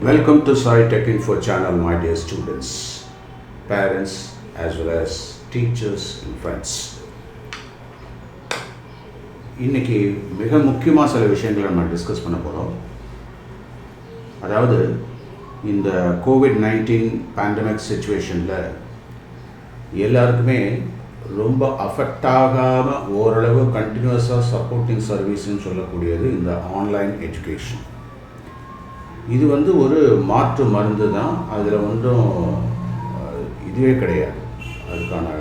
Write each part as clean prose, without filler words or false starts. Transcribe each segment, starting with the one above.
Welcome to Sai Tech Info channel, my dear students, parents, as well as teachers and friends. இன்னைக்கு மிக முக்கியமாக சில விஷயங்களை நம்ம டிஸ்கஸ் பண்ண போகிறோம். அதாவது இந்த கோவிட்-19 பேண்டமிக் சிச்சுவேஷனில் எல்லாருக்குமே ரொம்ப அஃபெக்ட் ஆகாமல் ஓரளவு கண்டினியூஸாக சப்போர்ட்டிங் சர்வீஸ்ன்னு சொல்லக்கூடியது இந்த ஆன்லைன் எஜுகேஷன். இது ஒரு மாற்று மருந்து தான். அதில் ஒன்றும் இதுவே கிடையாது, அதுக்கான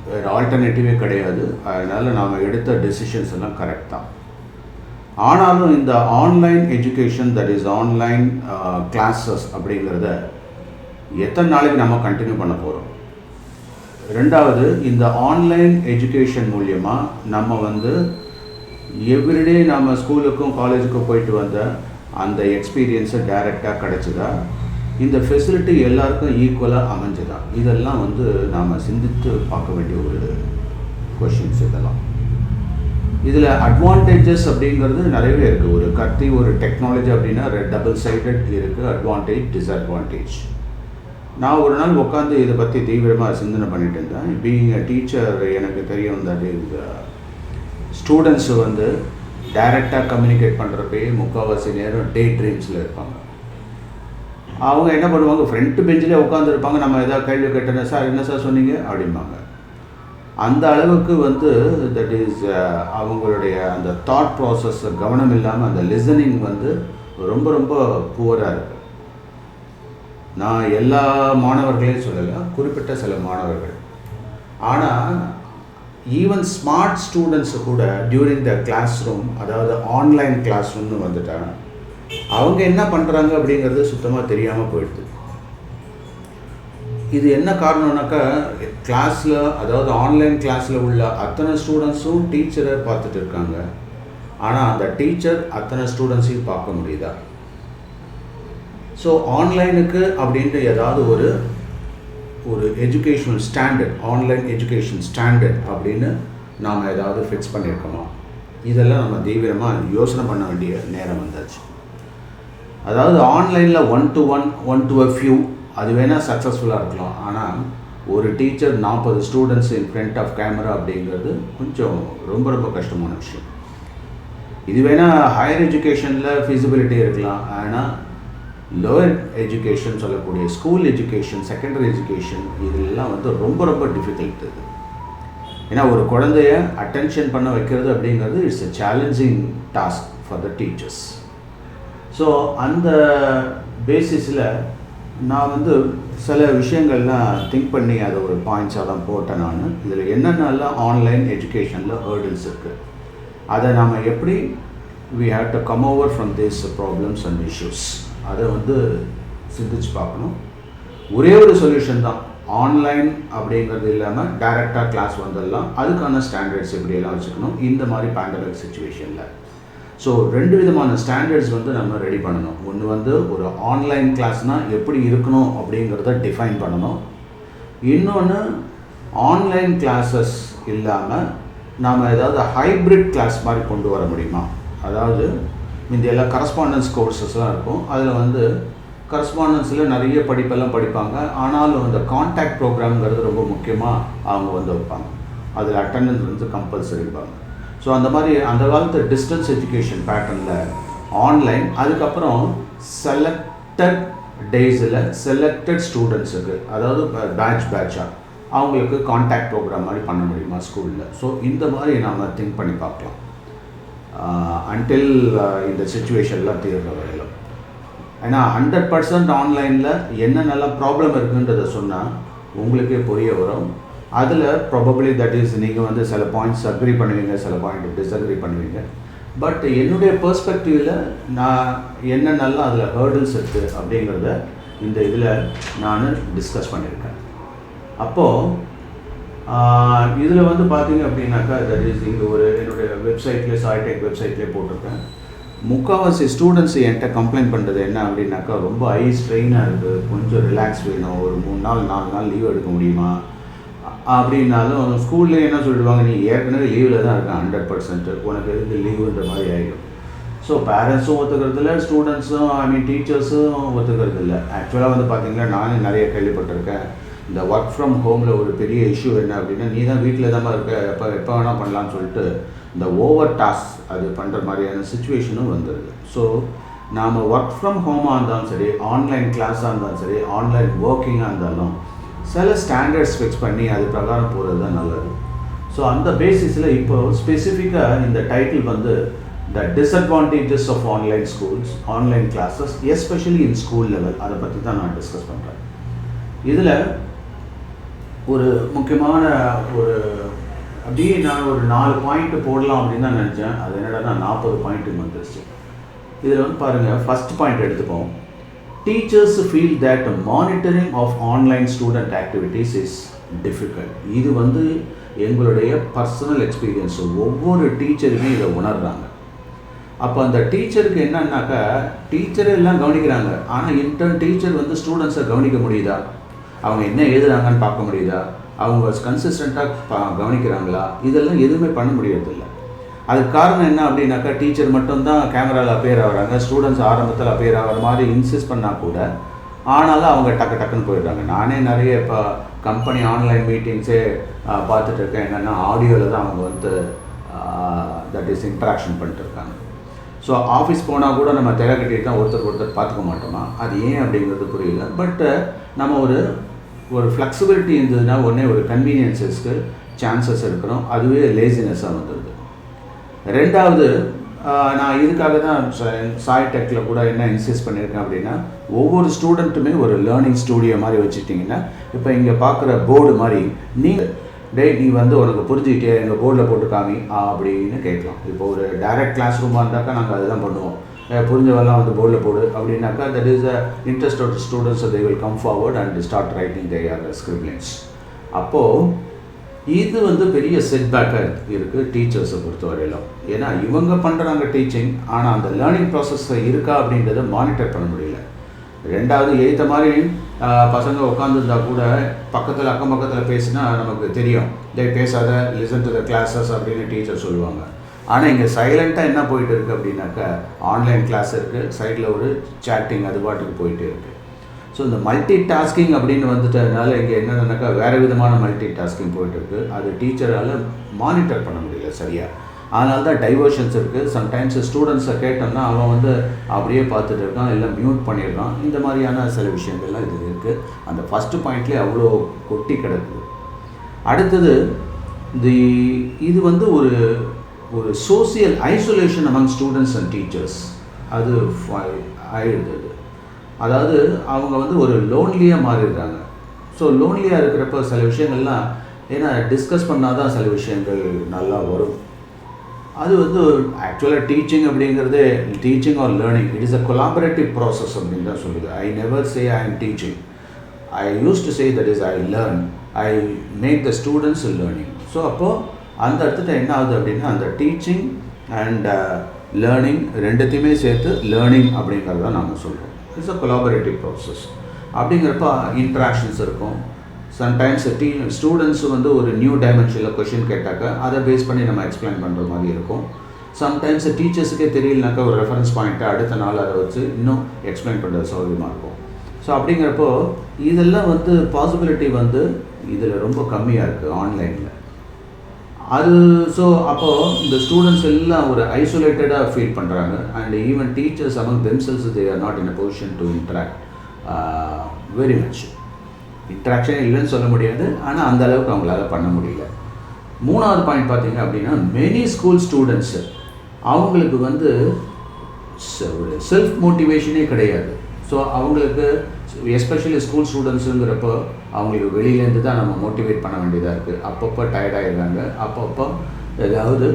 வேறு ஆல்டர்னேட்டிவே கிடையாது. அதனால் நாம் எடுத்த டெசிஷன்ஸ் எல்லாம் கரெக்ட் தான். ஆனாலும் இந்த online education, that is online classes அப்படிங்கிறத எத்தனை நாளைக்கு நம்ம கண்டினியூ பண்ண போகிறோம்? ரெண்டாவது, இந்த ஆன்லைன் எஜுகேஷன் மூலியமாக நம்ம எவ்ரிடே நம்ம ஸ்கூலுக்கும் காலேஜுக்கும் போயிட்டு வந்த அந்த எக்ஸ்பீரியன்ஸை டைரெக்டாக கிடச்சிதா? இந்த ஃபெசிலிட்டி எல்லாருக்கும் ஈக்குவலாக அமைஞ்சுதா? இதெல்லாம் நாம் சிந்தித்து பார்க்க வேண்டிய ஒரு கொஷின்ஸ். இதெல்லாம் இதில் அட்வான்டேஜஸ் அப்படிங்கிறது நிறையவே இருக்குது. ஒரு கத்தி, ஒரு டெக்னாலஜி அப்படின்னா டபுள் சைடட் இருக்குது, அட்வான்டேஜ், டிஸ்அட்வான்டேஜ். நான் ஒரு நாள் உட்காந்து இதை பற்றி தீவிரமாக சிந்தனை பண்ணிட்டு இருந்தேன். பீயிங் அ டீச்சர், எனக்கு தெரியும் தட் இந்த ஸ்டூடெண்ட்ஸு டைரெக்டாக கம்யூனிகேட் பண்ணுறப்பயே முக்கால்வாசி நேரம் டே ட்ரீம்ஸில் இருப்பாங்க. அவங்க என்ன பண்ணுவாங்க, ஃப்ரண்ட் பெஞ்சிலே உட்காந்துருப்பாங்க. நம்ம எதாவது கேள்வி கேட்டோன்னா, சார் என்ன சார் சொன்னீங்க அப்படிம்பாங்க. அந்த அளவுக்கு தட் இஸ் அவங்களுடைய அந்த தாட் ப்ராசஸ் கவனம் இல்லாமல் அந்த லிசனிங் ரொம்ப ரொம்ப புவராக இருக்குது. நான் எல்லா மாணவர்களையும் சொல்லலை, குறிப்பிட்ட சில மாணவர்கள். ஆனால் ஈவன் ஸ்மார்ட் ஸ்டூடெண்ட்ஸு கூட டியூரிங் த கிளாஸ் ரூம், அதாவது ஆன்லைன் கிளாஸ் ரூம்னு வந்துட்டாங்க, அவங்க என்ன பண்ணுறாங்க அப்படிங்கிறது சுத்தமாக தெரியாமல் போயிடுது. இது என்ன காரணம்னாக்கா, கிளாஸில், அதாவது ஆன்லைன் கிளாஸில் உள்ள அத்தனை ஸ்டூடெண்ட்ஸும் டீச்சரை பார்த்துட்டு இருக்காங்க. ஆனால் அந்த டீச்சர் அத்தனை ஸ்டூடெண்ட்ஸையும் பார்க்க முடியுதா? ஸோ ஆன்லைனுக்கு அப்படின்ட்டு ஏதாவது ஒரு educational standard, online education standard அப்படின்னு நாம் ஏதாவது ஃபிக்ஸ் பண்ணியிருக்கோமா? இதெல்லாம் நம்ம தீவிரமாக யோசனை பண்ண வேண்டிய நேரம் வந்தாச்சு. அதாவது ஆன்லைனில் ஒன் டு அ ஃபியூ அது வேணால் சக்ஸஸ்ஃபுல்லாக இருக்கலாம். ஆனால் ஒரு teacher 40 students in front of camera அப்படிங்கிறது கொஞ்சம் ரொம்ப ரொம்ப கஷ்டமான விஷயம். இது வேணால் ஹையர் எஜுகேஷனில் ஃபிசிபிலிட்டி இருக்கலாம். ஆனால் லோயர் எஜுகேஷன் சொல்லக்கூடிய ஸ்கூல் எஜுகேஷன், செகண்டரி எஜுகேஷன், இதெல்லாம் ரொம்ப ரொம்ப டிஃபிகல்ட். இது ஏன்னா ஒரு குழந்தைய அட்டென்ஷன் பண்ண வைக்கிறது அப்படிங்கிறது it's a challenging task for the teachers. So அந்த பேசிஸில் நான் சில விஷயங்கள்லாம் திங்க் பண்ணி அதை ஒரு பாயிண்ட்ஸாக தான் போட்டேன். நான் இதில் என்னென்னலாம் ஆன்லைன் எஜுகேஷனில் ஹர்டில்ஸ் இருக்குது, அதை நாம் எப்படி we have to come over from these problems and issues, அதை சிந்திச்சு பார்க்கணும். ஒரே ஒரு சொல்யூஷன் தான், ஆன்லைன் அப்படிங்கிறது இல்லாமல் டைரெக்டாக கிளாஸ் வந்துடலாம். அதுக்கான ஸ்டாண்டர்ட்ஸ் எப்படியெல்லாம் வச்சுக்கணும் இந்த மாதிரி பேண்டமிக் சுச்சுவேஷனில். ஸோ 2 விதமான ஸ்டாண்டர்ட்ஸ் நம்ம ரெடி பண்ணணும். ஒன்று ஒரு ஆன்லைன் கிளாஸ்னால் எப்படி இருக்கணும் அப்படிங்கிறத டிஃபைன் பண்ணணும். இன்னொன்று, ஆன்லைன் கிளாஸஸ் இல்லாமல் நாம் ஏதாவது ஹைப்ரிட் கிளாஸ் மாதிரி கொண்டு வர முடியுமா? அதாவது இந்த எல்லா கரஸ்பாண்டன்ஸ் கோர்ஸஸ்லாம் இருக்கும். அதில் கரஸ்பாண்டன்ஸில் நிறைய படிப்பெல்லாம் படிப்பாங்க. ஆனாலும் அந்த கான்டாக்ட் ப்ரோக்ராம்ங்கிறது ரொம்ப முக்கியமாக அவங்க வைப்பாங்க. அதில் அட்டெண்டன்ஸ் கம்பல்சரிப்பாங்க. ஸோ அந்த மாதிரி அந்த காலத்து டிஸ்டன்ஸ் எஜுகேஷன் பேட்டர்னில் ஆன்லைன், அதுக்கப்புறம் செலக்டட் டேஸில் செலக்டட் ஸ்டூடெண்ட்ஸுக்கு, அதாவது பேட்சாக அவங்களுக்கு கான்டாக்ட் ப்ரோக்ராம் மாதிரி பண்ண முடியுமா ஸ்கூலில்? ஸோ இந்த மாதிரி நாம் திங்க் பண்ணி பார்க்கலாம் அன்டில் இந்த சிச்சுவேஷன்லாம் தீர்ற வரையிலும். ஏன்னா 100% ஆன்லைனில் என்னென்னலாம் ப்ராப்ளம் இருக்குன்றதை சொன்னால் உங்களுக்கே புரிய வரும். அதில் ப்ராபப்ளி தட் இஸ் நீங்கள் சில பாயிண்ட்ஸ் அக்ரி பண்ணுவீங்க, சில பாயிண்ட் டிஸ்அக்ரி பண்ணுவீங்க. பட் என்னுடைய பெர்ஸ்பெக்டிவில் நான் என்னென்னலாம் அதில் ஹர்டில்ஸ் இருக்குது அப்படிங்கிறத இந்த இதில் நான் டிஸ்கஸ் பண்ணியிருக்கேன். அப்போது இதில் பார்த்தீங்க அப்படின்னாக்கா, தட் இஸ் இங்கே என்னுடைய வெப்சைட்லேயே, சாய்டெக் வெப்சைட்லேயே போட்டிருக்கேன். முக்கால்வாசி ஸ்டூடெண்ட்ஸ் என்கிட்ட கம்ப்ளைண்ட் பண்ணுறது என்ன அப்படின்னாக்கா, ரொம்ப ஹை ஸ்ட்ரெயினாக இருக்குது, கொஞ்சம் ரிலாக்ஸ் வேணும், ஒரு 3 நாள் 4 நாள் லீவ் எடுக்க முடியுமா அப்படின்னாலும் ஸ்கூல்லேயே என்ன சொல்லிடுவாங்க, நீ ஏற்கனவே லீவில் தான் இருக்க 100%, உனக்கு எதுக்கு லீவுன்ற மாதிரி ஆகிடும். ஸோ பேரண்ட்ஸும் ஒத்துக்கிறது இல்லை, ஸ்டூடெண்ட்ஸும் டீச்சர்ஸும் ஒத்துக்கிறது இல்லை. ஆக்சுவலாக வந்து பார்த்திங்கன்னா நானே நிறைய கேள்விப்பட்டிருக்கேன். இந்த ஒர்க் ஃப்ரம் ஹோமில் ஒரு பெரிய இஷ்யூ என்ன அப்படின்னா, நீ தான் வீட்டில் தான் இருக்க, எப்போ வேணால் பண்ணலான்னு சொல்லிட்டு இந்த ஓவர் டாஸ்க் அது பண்ணுற மாதிரியான சுச்சுவேஷனும் வந்துடுது. ஸோ நாம் ஒர்க் ஃப்ரம் ஹோமாக இருந்தாலும் சரி, ஆன்லைன் கிளாஸாக இருந்தாலும் சரி, ஆன்லைன் ஒர்க்கிங்காக இருந்தாலும் சில ஸ்டாண்டர்ட்ஸ் ஃபிக்ஸ் பண்ணி அது பிரகாரம் போகிறது தான் நல்லது. ஸோ அந்த பேசிஸில் இப்போ ஸ்பெசிஃபிக்காக இந்த டைட்டில் வந்து the disadvantages of online schools, online classes especially in school level, அதை பற்றி தான் நான் டிஸ்கஸ் பண்ணுறேன். இதில் ஒரு முக்கியமான அப்படியே நான் ஒரு 4 பாயிண்ட் போடலாம் அப்படின்னு தான் நினச்சேன். அது என்னடா 40 பாயிண்ட்டு வந்துருச்சு. இதில் வந்து பாருங்கள், ஃபஸ்ட் பாயிண்ட் எடுத்துப்போம். Teachers feel that monitoring of online student activities is difficult. இது வந்து எங்களுடைய பர்சனல் எக்ஸ்பீரியன்ஸு, ஒவ்வொரு டீச்சருமே இதை உணர்கிறாங்க. அப்போ அந்த டீச்சருக்கு என்னன்னாக்கா, டீச்சரை எல்லாம் கவனிக்கிறாங்க, ஆனால் இன்டர்ன் டீச்சர் வந்து ஸ்டூடெண்ட்ஸை கவனிக்க முடியுதா, அவங்க என்ன எழுதுறாங்கன்னு பார்க்க முடியுதா, அவங்க கன்சிஸ்டண்ட்டாக கவனிக்கிறாங்களா, இதெல்லாம் எதுவுமே பண்ண முடியறதில்ல. அதுக்கு காரணம் என்ன அப்படின்னாக்கா, டீச்சர் மட்டும்தான் கேமராவில் அப்பியர் ஆகிறாங்க, ஸ்டூடெண்ட்ஸ் ஆரம்பத்தில் அப்பியர் ஆகிற மாதிரி இன்சிஸ்ட் பண்ணால் கூட ஆனாலும் அவங்க டக்குன்னு போயிடுறாங்க. நானே நிறைய இப்போ கம்பெனி ஆன்லைன் மீட்டிங்ஸே பார்த்துட்டு இருக்கேன். என்னென்னா ஆடியோவில் தான் அவங்க வந்து தட் இஸ் இன்ட்ராக்ஷன் பண்ணிட்டுருக்காங்க. ஸோ ஆஃபீஸ் போனால் கூட நம்ம திரை கட்டிட்டு தான் ஒருத்தர் பார்த்துக்க மாட்டோமா, அது ஏன் அப்படிங்கிறது புரியல. பட்டு நம்ம ஒரு ஃப்ளெக்சிபிலிட்டி இருந்ததுன்னா ஒன்றே ஒரு கன்வீனியன்ஸஸ்க்கு சான்சஸ் இருக்கணும், அதுவே லேசினஸ்ஸாக வந்துடுது. ரெண்டாவது, நான் இதுக்காக தான் சாய் டெக்கில் கூட என்ன இன்சிஸ்ட் பண்ணியிருக்கேன் அப்படின்னா, ஒவ்வொரு ஸ்டூடெண்ட்டுமே ஒரு லேர்னிங் ஸ்டூடியோ மாதிரி வச்சுட்டிங்கன்னா, இப்போ இங்கே பார்க்குற போர்டு மாதிரி நீங்கள் நீ வந்து உனக்கு புரிஞ்சுக்கிட்டே எங்கள் போர்டில் போட்டு காமி அப்படின்னு கேட்கலாம். இப்போ ஒரு டைரக்ட் கிளாஸ் ரூமாக இருந்தாக்கா நாங்கள் அதுதான் பண்ணுவோம். புரிஞ்சவெல்லாம் வந்து போர்டில் போடு அப்படின்னாக்கா, that is a interested students, they will come forward and start writing their scribblings. அப்போது இது வந்து பெரிய செட்பேக்காக இருக்குது டீச்சர்ஸை பொறுத்தவரையிலும். ஏன்னா இவங்க பண்ணுறாங்க டீச்சிங், ஆனால் அந்த லேர்னிங் ப்ராசஸில் இருக்கா அப்படின்றத மானிட்டர் பண்ண முடியல. ரெண்டாவது, ஏற்ற மாதிரி பசங்க உட்காந்துருந்தா கூட பக்கத்தில் அக்கம் பக்கத்தில் பேசினா நமக்கு தெரியும், பேசாத, லிசன் டு த கிளாஸஸ் அப்படின்னு டீச்சர் சொல்லுவாங்க. ஆனால் இங்கே சைலண்ட்டாக என்ன போயிட்டு இருக்குது அப்படின்னாக்கா, ஆன்லைன் கிளாஸ் இருக்குது, சைடில் ஒரு சேட்டிங் அது பாட்டுக்கு போயிட்டு இருக்குது. ஸோ இந்த மல்டி டாஸ்கிங் அப்படின்னு வந்துட்டதுனால இங்கே என்னென்னாக்கா வேறு விதமான மல்டி டாஸ்கிங் போயிட்டுருக்கு. அது டீச்சரால் மானிட்டர் பண்ண முடியல சரியாக. அதனால தான் டைவர்ஷன்ஸ் இருக்குது. சம்டைம்ஸ் ஸ்டூடெண்ட்ஸை கேட்டோம்னா அவன் வந்து அப்படியே பார்த்துட்டு இருக்கான், இல்லை மியூட் பண்ணிடுறான். இந்த மாதிரியான சில விஷயங்கள்லாம் இது இருக்குது. அந்த ஃபஸ்ட்டு பாயிண்ட்லேயே அவ்வளோ கொட்டி கிடக்குது. அடுத்தது, இது வந்து ஒரு social isolation among students and teachers அது ஆயிடுது. அதாவது அவங்க வந்து ஒரு லோன்லியாக மாறிடுறாங்க. ஸோ லோன்லியாக இருக்கிறப்ப சில விஷயங்கள்லாம் ஏன்னா டிஸ்கஸ் பண்ணால் தான் சில விஷயங்கள் நல்லா வரும். அது வந்து ஆக்சுவலாக டீச்சிங் அப்படிங்கிறது teaching or learning, it is a collaborative process அப்படின்னு தான் சொல்லுது. I never say I am teaching, I use to say that is I learn, I make the students learning. So அப்போது அந்த இடத்துல என்ன ஆகுது அப்படின்னா, அந்த டீச்சிங் அண்ட் லேர்னிங் ரெண்டுத்தையுமே சேர்த்து லேர்னிங் அப்படிங்கிறத நாங்கள் சொல்கிறோம். It's a collaborative process. அப்படிங்கிறப்ப இன்ட்ராக்ஷன்ஸ் இருக்கும். சம்டைம்ஸ் ஸ்டூடெண்ட்ஸ் வந்து ஒரு நியூ டைமென்ஷனில் கொஷின் கேட்டாக்கா அதை பேஸ் பண்ணி நம்ம எக்ஸ்பிளைன் பண்ணுற மாதிரி இருக்கும். சம்டைம்ஸ் டீச்சர்ஸுக்கே தெரியலனாக்கா ஒரு ரெஃபரன்ஸ் பாயிண்ட்டை அடுத்த நாள் அதை வச்சு இன்னும் எக்ஸ்பிளைன் பண்ணுறது சௌகரியமாக இருக்கும். ஸோ அப்படிங்கிறப்போ இதெல்லாம் வந்து பாசிபிலிட்டி வந்து இதில் ரொம்ப கம்மியாக இருக்குது ஆன்லைனில். அது ஸோ அப்போது இந்த ஸ்டூடெண்ட்ஸ் எல்லாம் ஒரு ஐசோலேட்டடாக ஃபீல் பண்ணுறாங்க. And even teachers among themselves they are not in a position to interact very much. Interaction இல்லைன்னு சொல்ல முடியாது, ஆனால் அந்த அளவுக்கு அவங்களால பண்ண முடியல. மூணாவது பாயிண்ட் பார்த்தீங்க அப்படின்னா, மெனி ஸ்கூல் ஸ்டூடெண்ட்ஸு அவங்களுக்கு வந்து ஒரு செல்ஃப் மோட்டிவேஷனே கிடையாது. ஸோ அவங்களுக்கு எஸ்பெஷலி ஸ்கூல் ஸ்டூடெண்ட்ஸுங்கிறப்போ அவங்களுக்கு வெளியிலேருந்து தான் நம்ம மோட்டிவேட் பண்ண வேண்டியதாக இருக்குது. அப்பப்போ டயர்டாகிடுறாங்க, அப்பப்போ ஏதாவது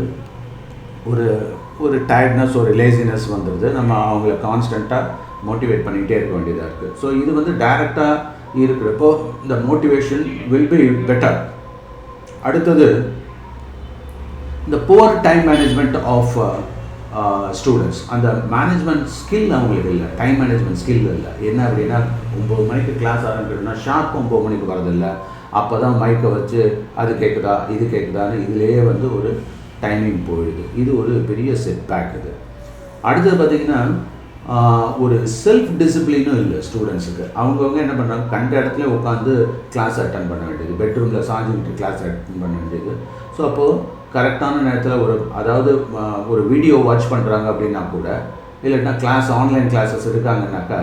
ஒரு டயர்ட்னஸ், ஒரு லேசினஸ் வந்துடுது. நம்ம அவங்கள கான்ஸ்டண்ட்டாக மோட்டிவேட் பண்ணிகிட்டே இருக்க வேண்டியதாக இருக்குது. ஸோ இது வந்து டைரெக்டாக இருக்கிறப்போ இந்த மோட்டிவேஷன் வில் பி பெட்டர். அடுத்தது, இந்த poor time management of students, அந்த மேனேஜ்மெண்ட் ஸ்கில் அவங்களுக்கு இல்லை, டைம் மேனேஜ்மெண்ட் ஸ்கில் இல்லை. என்ன அப்படின்னா, 9 மணிக்கு கிளாஸ் ஆரம்பிக்கிறதுனா ஷார்ப் 9 மணிக்கு வரதில்லை. அப்போ தான் மைக்கை வச்சு அது கேட்குதா இது கேட்குதான்னு இதிலேயே வந்து ஒரு டைமிங் போயிடுது. இது ஒரு பெரிய செட் பேக். இது அடுத்தது பார்த்திங்கன்னா ஒரு செல்ஃப் டிசிப்ளினும் இல்லை ஸ்டூடெண்ட்ஸுக்கு. அவங்கவுங்க என்ன பண்ணுறாங்க, கண்ட இடத்துல உட்காந்து கிளாஸ் அட்டன் பண்ண வேண்டியது, பெட்ரூமில் சாஞ்சிக்கிட்டு கிளாஸ் அட்டன் பண்ண வேண்டியது. ஸோ அப்போது கரெக்டான நேரத்தில் அதாவது ஒரு வீடியோ வாட்ச் பண்ணுறாங்க அப்படின்னா கூட, இல்லைன்னா கிளாஸ் ஆன்லைன் கிளாஸஸ் இருக்காங்கன்னாக்கா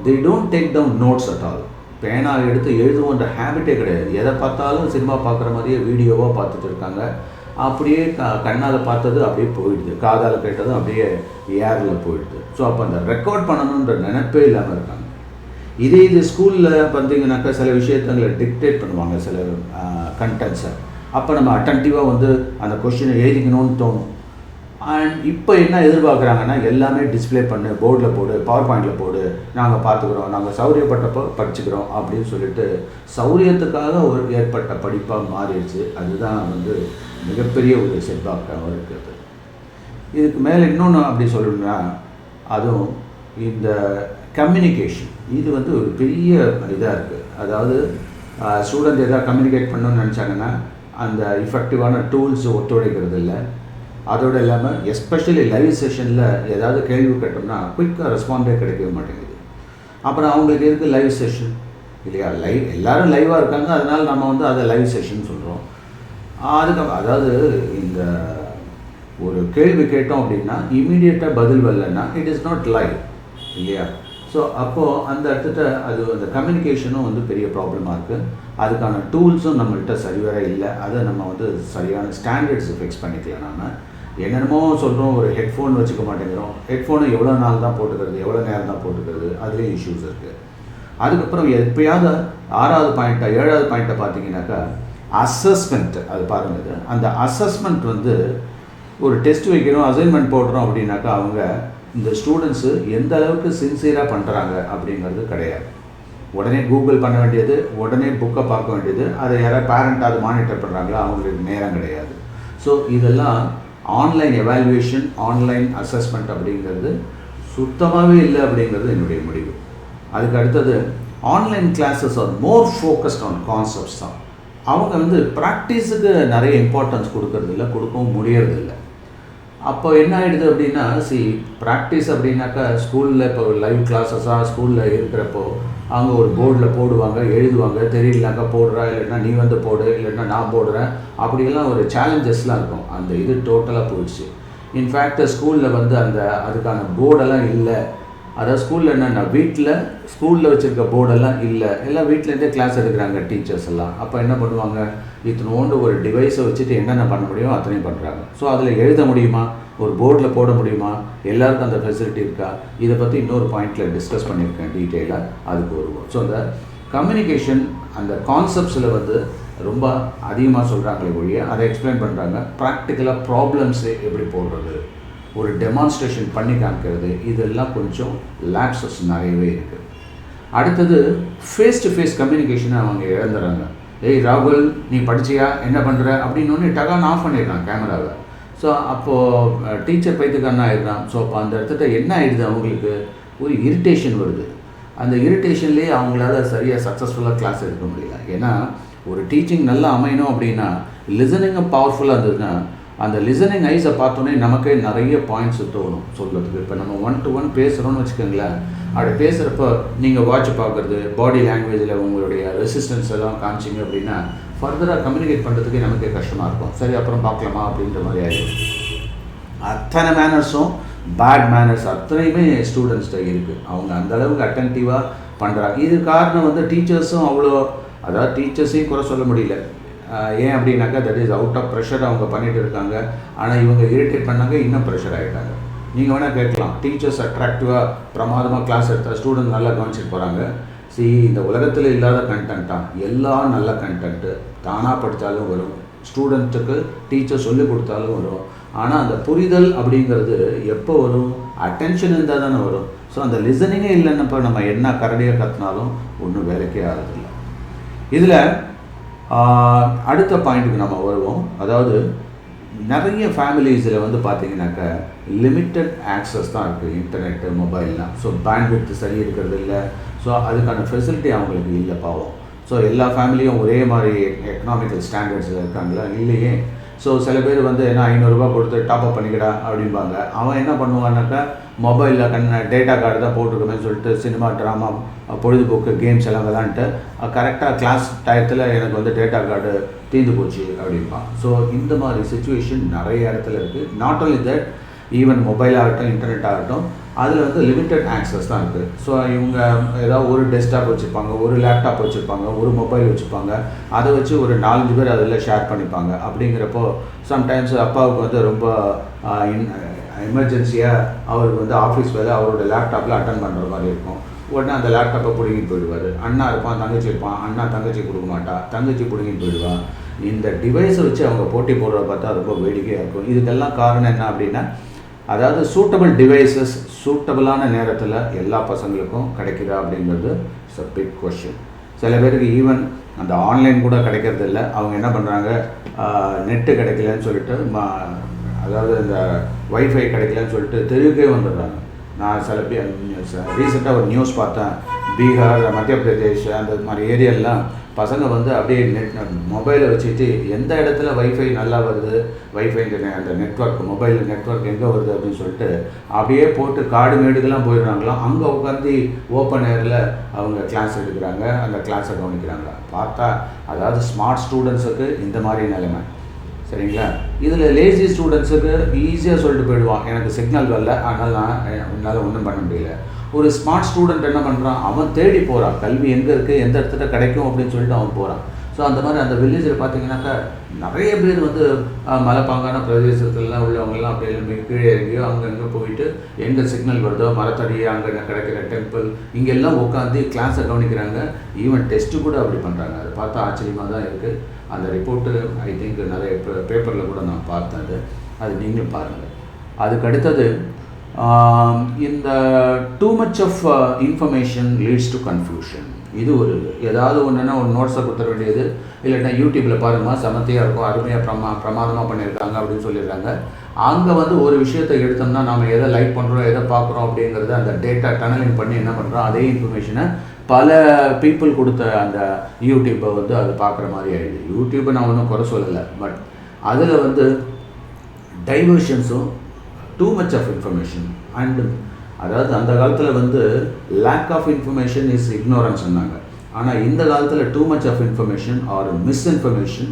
they don't take down notes at all. பேனா எடுத்து எழுதுவோன்ற ஹேபிட்டே கிடையாது. எதை பார்த்தாலும் சினிமா பார்க்குற மாதிரியே வீடியோவாக பார்த்துட்டு இருக்காங்க. அப்படியே கண்ணால் பார்த்தது அப்படியே போயிடுது, காதால் கேட்டதும் அப்படியே ஏரில் போயிடுது. ஸோ அப்போ அந்த ரெக்கார்ட் பண்ணணுன்ற நினைப்பே இல்லாமல் இருக்காங்க. இது ஸ்கூலில் பார்த்தீங்கன்னாக்கா சில விஷயத்தங்களை டிக்டேட் பண்ணுவாங்க, சில கண்டென்ட்ஸை. அப்போ நம்ம அட்டன்டிவாக அந்த கொஷினை எழுதிக்கணும்னு தோணும். அண்ட் இப்போ என்ன எதிர்பார்க்குறாங்கன்னா, எல்லாமே டிஸ்பிளே பண்ணு, போர்டில் போடு, பவர் பாயிண்டில் போடு, நாங்கள் பார்த்துக்குறோம், நாங்கள் சௌரியப்பட்டப்போ படிச்சுக்கிறோம் அப்படின்னு சொல்லிட்டு சௌரியத்துக்காக ஏற்பட்ட படிப்பாக மாறிடுச்சு. அதுதான் மிகப்பெரிய ஒரு செட்பாக்காக இருக்கிறது. இதுக்கு மேலே இன்னொன்று அப்படி சொல்லணும்னா, அதுவும் இந்த கம்யூனிகேஷன் இது ஒரு பெரிய இதாக இருக்குது. அதாவது ஸ்டூடெண்ட் எதாவது கம்யூனிகேட் பண்ணணும்னு நினச்சாங்கன்னா அந்த இஃபெக்டிவான டூல்ஸ் ஒத்துழைக்கிறது இல்லை. அதோடு இல்லாமல் எஸ்பெஷலி லைவ் செஷனில் ஏதாவது கேள்வி கேட்டோம்னா குயிக்காக ரெஸ்பாண்டே கிடைக்கவே மாட்டேங்குது. அப்புறம் அவங்களுக்கு இருக்குது லைவ் செஷன் இல்லையா, எல்லோரும் லைவாக இருக்காங்க, அதனால் நம்ம அதை லைவ் செஷன் சொல்கிறோம். அதுக்கு அதாவது இந்த ஒரு கேள்வி கேட்டோம் அப்படின்னா இமீடியட்டாக பதில் வரலன்னா இட் இஸ் நாட் லைவ் இல்லையா. ஸோ அப்போது அந்த இடத்துல அந்த கம்யூனிகேஷனும் பெரிய ப்ராப்ளமாக இருக்குது. அதுக்கான டூல்ஸும் நம்மள்கிட்ட சரிவர இல்லை. அதை நம்ம சரியான ஸ்டாண்டர்ட்ஸ் ஃபிக்ஸ் பண்ணிக்கலாம். நம்ம என்னென்னமோ சொல்கிறோம், ஒரு ஹெட்ஃபோன் வச்சுக்க மாட்டேங்கிறோம். ஹெட்ஃபோனை எவ்வளோ நாள் தான் போட்டுக்கிறது, எவ்வளோ நேரம் தான் போட்டுக்கிறது, அதுலேயும் இஷ்யூஸ் இருக்குது. அதுக்கப்புறம் எப்பயாவது 6வது பாயிண்ட்டை 7வது பாயிண்ட்டை பார்த்தீங்கன்னாக்கா அசஸ்மெண்ட். அது பாருங்கள், அந்த அசஸ்மெண்ட் ஒரு டெஸ்ட் வைக்கிறோம், அசைன்மெண்ட் போடுறோம் அப்படின்னாக்கா அவங்க இந்த ஸ்டூடெண்ட்ஸு எந்த அளவுக்கு சின்சியராக பண்ணுறாங்க அப்படிங்கிறது கிடையாது. உடனே கூகுள் பண்ண வேண்டியது, உடனே புக்கை பார்க்க வேண்டியது, அதை யாராவது பேரண்ட் அது மானிட்டர் பண்ணுறாங்களா, அவங்களுக்கு நேரம் கிடையாது. ஸோ இதெல்லாம் ஆன்லைன் எவாலுவேஷன், ஆன்லைன் அசஸ்மெண்ட் அப்படிங்கிறது சுத்தமாகவே இல்லை அப்படிங்கிறது என்னுடைய முடிவு. அதுக்கு அடுத்தது online classes are more focused on concepts தான். அவங்க ப்ராக்டிஸுக்கு நிறைய இம்பார்ட்டன்ஸ் கொடுக்கறதில்ல, கொடுக்கவும் முடியறதில்லை. அப்போ என்ன ஆகிடுது அப்படின்னா, ப்ராக்டிஸ் அப்படின்னாக்கா ஸ்கூலில் இப்போ லைவ் கிளாஸஸாக ஸ்கூலில் இருக்கிறப்போ அவங்க ஒரு போர்டில் போடுவாங்க, எழுதுவாங்க, தெரியலனாக்கா போடுறா, இல்லைன்னா நீ போடு, இல்லைன்னா நான் போடுறேன், அப்படியெல்லாம் ஒரு சேலஞ்சஸ்லாம் இருக்கும். அந்த இது டோட்டலாக போயிடுச்சு. இன்ஃபேக்ட் ஸ்கூலில் அதுக்கான போர்டெல்லாம் இல்லை. அதாவது ஸ்கூலில் என்னென்னா ஸ்கூலில் வச்சுருக்க போர்டெல்லாம் இல்லை, எல்லாம் வீட்டிலேருந்தே கிளாஸ் எடுக்கிறாங்க டீச்சர்ஸ் எல்லாம். அப்போ என்ன பண்ணுவாங்க, இத்தனோண்டு ஒரு டிவைஸை வச்சுட்டு என்னென்ன பண்ண முடியுமோ அத்தனையும் பண்ணுறாங்க. ஸோ அதில் எழுத முடியுமா, ஒரு போர்டில் போட முடியுமா, எல்லாருக்கும் அந்த ஃபெசிலிட்டி இருக்கா, இதை பற்றி இன்னொரு பாயிண்டில் டிஸ்கஸ் பண்ணியிருக்கேன் டீட்டெயிலாக, அதுக்கு வருவோம். ஸோ அந்த கம்யூனிகேஷன் அந்த கான்செப்ட்ஸில் ரொம்ப அதிகமாக சொல்கிறாங்களே ஒழிய அதை எக்ஸ்பிளைன் பண்ணுறாங்க. ப்ராக்டிக்கலாக ப்ராப்ளம்ஸு எப்படி போடுறது, ஒரு டெமான்ஸ்ட்ரேஷன் பண்ணி காமிக்கிறது, இதெல்லாம் கொஞ்சம் லேப்ஸஸ் நிறையவே இருக்குது. அடுத்தது ஃபேஸ் டு ஃபேஸ் கம்யூனிகேஷனை அவங்க இழந்துடுறாங்க. ஏய் ராகுல், நீ படிச்சியா, என்ன பண்ணுற அப்படின்னு டகான்னு ஆஃப் பண்ணிடுறான் கேமராவை. ஸோ அப்போது டீச்சர் பைத்துக்காரனா ஆயிடுறான். ஸோ அப்போ அந்த இடத்துல என்ன ஆகிடுது, அவங்களுக்கு ஒரு இரிட்டேஷன் வருது. அந்த இரிட்டேஷன்லேயே அவங்களால சரியாக சக்ஸஸ்ஃபுல்லாக கிளாஸ் எடுக்க முடியல. ஏன்னா ஒரு டீச்சிங் நல்லா அமையணும் அப்படின்னா லிசனிங்கும் பவர்ஃபுல்லாக இருந்ததுன்னா அந்த லிசனிங் ஐஸை பார்த்தோன்னே நமக்கே நிறைய பாயிண்ட்ஸ் தோணும் சொல்கிறதுக்கு. இப்போ நம்ம 1-to-1 பேசுகிறோன்னு வச்சுக்கோங்களேன், அப்படி பேசுகிறப்போ நீங்கள் வாட்ச் பார்க்குறது, பாடி லாங்குவேஜில் உங்களுடைய ரெசிஸ்டன்ஸ் எல்லாம் காமிச்சிங்க அப்படின்னா ஃபர்தராக கம்யூனிகேட் பண்ணுறதுக்கே நமக்கே கஷ்டமாக இருக்கும். சரி அப்புறம் பார்க்கலாமா அப்படின்ற மாதிரி ஆகிடும். அத்தனை மேனர்ஸும் பேட் மேனர்ஸ் அத்தனையுமே ஸ்டூடெண்ட்ஸ்கிட்ட இருக்குது. அவங்க அந்தளவுக்கு அட்டென்டிவாக பண்ணுறாங்க. இது காரணம் டீச்சர்ஸும் அவ்வளோ, அதாவது டீச்சர்ஸையும் குறை சொல்ல முடியல. ஏன் அப்படின்னாக்கா that is out of pressure அவங்க பண்ணிகிட்டு இருக்காங்க. ஆனால் இவங்க இரிட்டேட் பண்ணாங்க, இன்னும் ப்ரெஷர் ஆகிட்டாங்க. நீங்கள் வேணால் கேட்கலாம், டீச்சர்ஸ் அட்ராக்டிவாக பிரமாதமாக கிளாஸ் எடுத்தால் ஸ்டூடெண்ட் நல்லா கவனிச்சிட்டு போகிறாங்க. இந்த உலகத்தில் இல்லாத கண்டென்ட்டாக எல்லாம் நல்ல கண்டென்ட்டு தானாக படித்தாலும் வரும், ஸ்டூடெண்ட்டுக்கு டீச்சர் சொல்லிக் கொடுத்தாலும் வரும். ஆனால் அந்த புரிதல் அப்படிங்கிறது எப்போ வரும், அட்டென்ஷன் இருந்தால் தானே வரும். ஸோ அந்த லிசனிங்கே இல்லைன்னப்போ நம்ம என்ன கரடியாக கற்றுனாலும் ஒன்றும் வேலைக்கே ஆகிறதில்ல. இதில் அடுத்த பாயிண்ட்டுக்கு நம்ம வருவோம். அதாவது நிறைய ஃபேமிலிஸில் பார்த்தீங்கன்னாக்கா லிமிட்டட் ஆக்சஸ் தான் இருக்குது இன்டர்நெட்டு, மொபைல்லாம். ஸோ பேண்ட்விட்த் சரி இருக்கிறது இல்லை. ஸோ அதுக்கான ஃபெசிலிட்டி அவங்களுக்கு இல்லை பாவம். ஸோ எல்லா ஃபேமிலியும் ஒரே மாதிரி எக்கனாமிக்கல் ஸ்டாண்டர்ட்ஸில் இருக்காங்களா, இல்லையே. ஸோ சில பேர் வந்து என்ன 500 ரூபா கொடுத்து டாப்அப் பண்ணிக்கடா அப்படிம்பாங்க. அவன் என்ன பண்ணுவான்னாக்கா மொபைலில் டேட்டா கார்டு தான் போட்டிருக்கோமேன்னு சொல்லிட்டு சினிமா, ட்ராமா, பொழுதுபோக்கு, கேம்ஸ் எல்லாம் விளாண்டுட்டு கரெக்டாக கிளாஸ் டயத்தில் எனக்கு வந்து டேட்டா கார்டு தீர்ந்து போச்சு அப்படிம்பான். ஸோ இந்த மாதிரி சுச்சுவேஷன் நிறைய இடத்துல இருக்குது. Not only that, even mobile ஆகட்டும், இன்டர்நெட் ஆகட்டும், அதில் வந்து லிமிட்டட் ஆக்சஸ் தான் இருக்குது. ஸோ இவங்க ஏதாவது ஒரு டெஸ்க்டாப் வச்சுருப்பாங்க, ஒரு லேப்டாப் வச்சுருப்பாங்க, ஒரு மொபைல் வச்சுருப்பாங்க. அதை வச்சு ஒரு 4-5 பேர் அதில் ஷேர் பண்ணிப்பாங்க. அப்படிங்கிறப்போ சம்டைம்ஸ் அப்பாவுக்கு வந்து ரொம்ப எமர்ஜென்சியாக அவருக்கு வந்து ஆஃபீஸ் வேலை அவரோட லேப்டாப்பில் அட்டன் பண்ணுற மாதிரி இருக்கும். உடனே அந்த லேப்டாப்பை பிடுங்கிட்டு போயிடுவார். அண்ணா இருப்பான், தங்கச்சி இருப்பான். அண்ணா தங்கச்சி கொடுக்க மாட்டா, தங்கச்சி பிடுங்கிட்டு போயிடுவான். இந்த டிவைஸை வச்சு அவங்க போட்டி போடுறத பார்த்தா ரொம்ப வேடிக்கையாக இருக்கும். இதுக்கெல்லாம் காரணம் என்ன அப்படின்னா, அதாவது சூட்டபிள் டிவைசஸ் சூட்டபிளான நேரத்தில் எல்லா பசங்களுக்கும் கிடைக்குதா அப்படிங்கிறது இட்ஸ் அ பிக் கொஷின். சில பேருக்கு ஈவன் அந்த ஆன்லைன் கூட கிடைக்கிறது இல்லை. அவங்க என்ன பண்ணுறாங்க, நெட்டு கிடைக்கலன்னு சொல்லிட்டு அதாவது இந்த வைஃபை கிடைக்கலன்னு சொல்லிட்டு தெருவுக்கே வந்துடுறாங்க. நான் சில பேர் ரீசெண்டாக ஒரு நியூஸ் பார்த்தேன். பீகார், மத்திய பிரதேஷ் அந்த மாதிரி ஏரியாலாம் பசங்க வந்து அப்படியே மொபைலை வச்சுட்டு எந்த இடத்துல வைஃபை நல்லா வருது, வைஃபை அந்த நெட்ஒர்க், மொபைல் நெட்ஒர்க் எங்கே வருது அப்படின்னு சொல்லிட்டு அப்படியே போட்டு காடு மேடுக்கெல்லாம் போயிடுறாங்களாம். அங்கே உட்காந்து ஓப்பன் ஏரில் அவங்க கிளாஸ் எடுக்கிறாங்க, அந்த கிளாஸை கவனிக்கிறாங்க. பார்த்தா அதாவது ஸ்மார்ட் ஸ்டூடெண்ட்ஸுக்கு இந்த மாதிரி நிலைமை, சரிங்களா? இதில் லேசி ஸ்டூடெண்ட்ஸுக்கு ஈஸியாக சொல்லிட்டு போயிடுவான், எனக்கு சிக்னல் வரல, அதனால் என்னால் ஒன்றும் பண்ண முடியல. ஒரு ஸ்மார்ட் ஸ்டூடெண்ட் என்ன பண்ணுறான், அவன் தேடி போகிறான், கல்வி எங்கே இருக்குது, எந்த இடத்துல கிடைக்கும் அப்படின்னு சொல்லிட்டு அவன் போகிறான். ஸோ அந்த மாதிரி அந்த வில்லேஜில் பார்த்தீங்கன்னாக்கா நிறைய பேர் வந்து மலைப்பாங்கான பிரதேசத்துலலாம் உள்ளவங்கெல்லாம் அப்படியே கீழே இறங்கியோ அங்கங்கே போயிட்டு எங்கே சிக்னல் வருதோ மரத்தடி அங்கே கிடைக்கிற டெம்பிள் இங்கெல்லாம் உட்காந்து கிளாஸை கவனிக்கிறாங்க. ஈவன் டெஸ்ட்டு கூட அப்படி பண்ணுறாங்க. அதை பார்த்தா ஆச்சரியமாக தான் இருக்குது. அந்த ரிப்போர்ட்டு ஐ திங்க் நிறைய பேப்பரில் கூட நான் பார்த்தேன். அது நீங்களும் பாருங்கள். அதுக்கு அடுத்தது இந்த too much of information leads to confusion. இது ஒரு ஏதாவது ஒன்றுனா ஒரு நோட்ஸை கொடுத்துட வேண்டியது, இல்லைன்னா யூடியூப்பில் பாருங்கள் செமத்தியாக இருக்கும், அருமையாக பிரமாதமாக பண்ணியிருக்காங்க அப்படின்னு சொல்லிடுறாங்க. அங்கே வந்து ஒரு விஷயத்தை எடுத்தோம்னா நம்ம எதை லைக் பண்ணுறோம், எதை பார்க்குறோம் அப்படிங்கிறத அந்த டேட்டா டனலிங் பண்ணி என்ன பண்ணுறோம், அதே இன்ஃபர்மேஷனை பல பீப்புள் கொடுத்த அந்த யூடியூப்பை வந்து அது பார்க்குற மாதிரி ஆகிடுது. யூடியூப்பை நான் ஒன்றும் குறை சொல்லலை, பட் அதில் வந்து டைவர்ஷன்ஸும் too much of information and அதாவது அந்த காலத்தில் வந்து lack of information is ignorance சொன்னாங்க. ஆனால் இந்த காலத்தில் too much of information or misinformation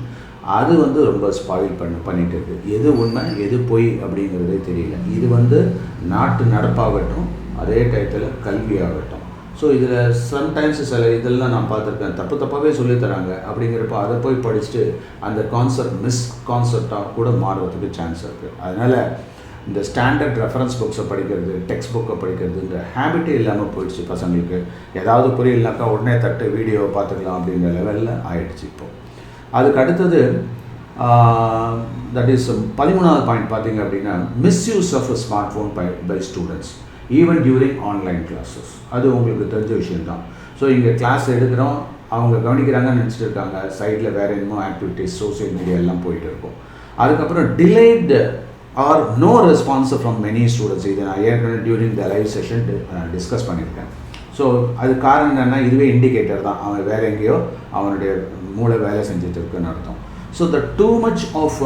அது வந்து ரொம்ப ஸ்பாயில் பண்ணிட்டு இருக்குது. எது உண்மை எது பொய் அப்படிங்கிறதே தெரியல. இது வந்து நாட்டு நடப்பாகட்டும், அதே டயத்தில் கல்வியாகட்டும். ஸோ இதில் சம்டைம்ஸ் சில இதெல்லாம் நான் பார்த்துருக்கேன், தப்பாகவே சொல்லித்தராங்க. அப்படிங்கிறப்ப அதை போய் படிச்சுட்டு அந்த மிஸ் கான்செப்டாக கூட மாறுறதுக்கு சான்ஸ் இருக்குது. அதனால் இந்த ஸ்டாண்டர்ட் ரெஃபரன்ஸ் புக்ஸை படிக்கிறது, டெக்ஸ்ட் புக்கை படிக்கிறதுன்ற ஹேபிட்டே இல்லாமல் போயிடுச்சு பசங்களுக்கு. ஏதாவது புரியலனாக்கா உடனே தட்டு வீடியோவை பார்த்துக்கலாம் அப்படிங்கிற லெவலில் ஆகிடுச்சு இப்போது. அதுக்கு அடுத்தது தட் இஸ் 13வது பாயிண்ட் பார்த்தீங்க அப்படின்னா, misuse of a smart phone by students even during online classes. அது உங்களுக்கு தெரிஞ்ச விஷயம்தான். ஸோ இங்கே கிளாஸ் எடுக்கிறோம், அவங்க கவனிக்கிறாங்கன்னு நினச்சிட்டு இருக்காங்க, சைடில் வேறு என்னமோ ஆக்டிவிட்டீஸ் சோசியல் மீடியா எல்லாம் போயிட்டு இருக்கும். அதுக்கப்புறம் delayed or no response from many students. இதை நான் ஏற்கனவே during the live session discuss பண்ணியிருக்கேன். ஸோ அது காரணம் என்னென்னா, இதுவே இண்டிகேட்டர் தான், அவன் வேறு எங்கேயோ அவனுடைய மூளை வேலை செஞ்சுட்டு இருக்குன்னு அர்த்தம். So the too much of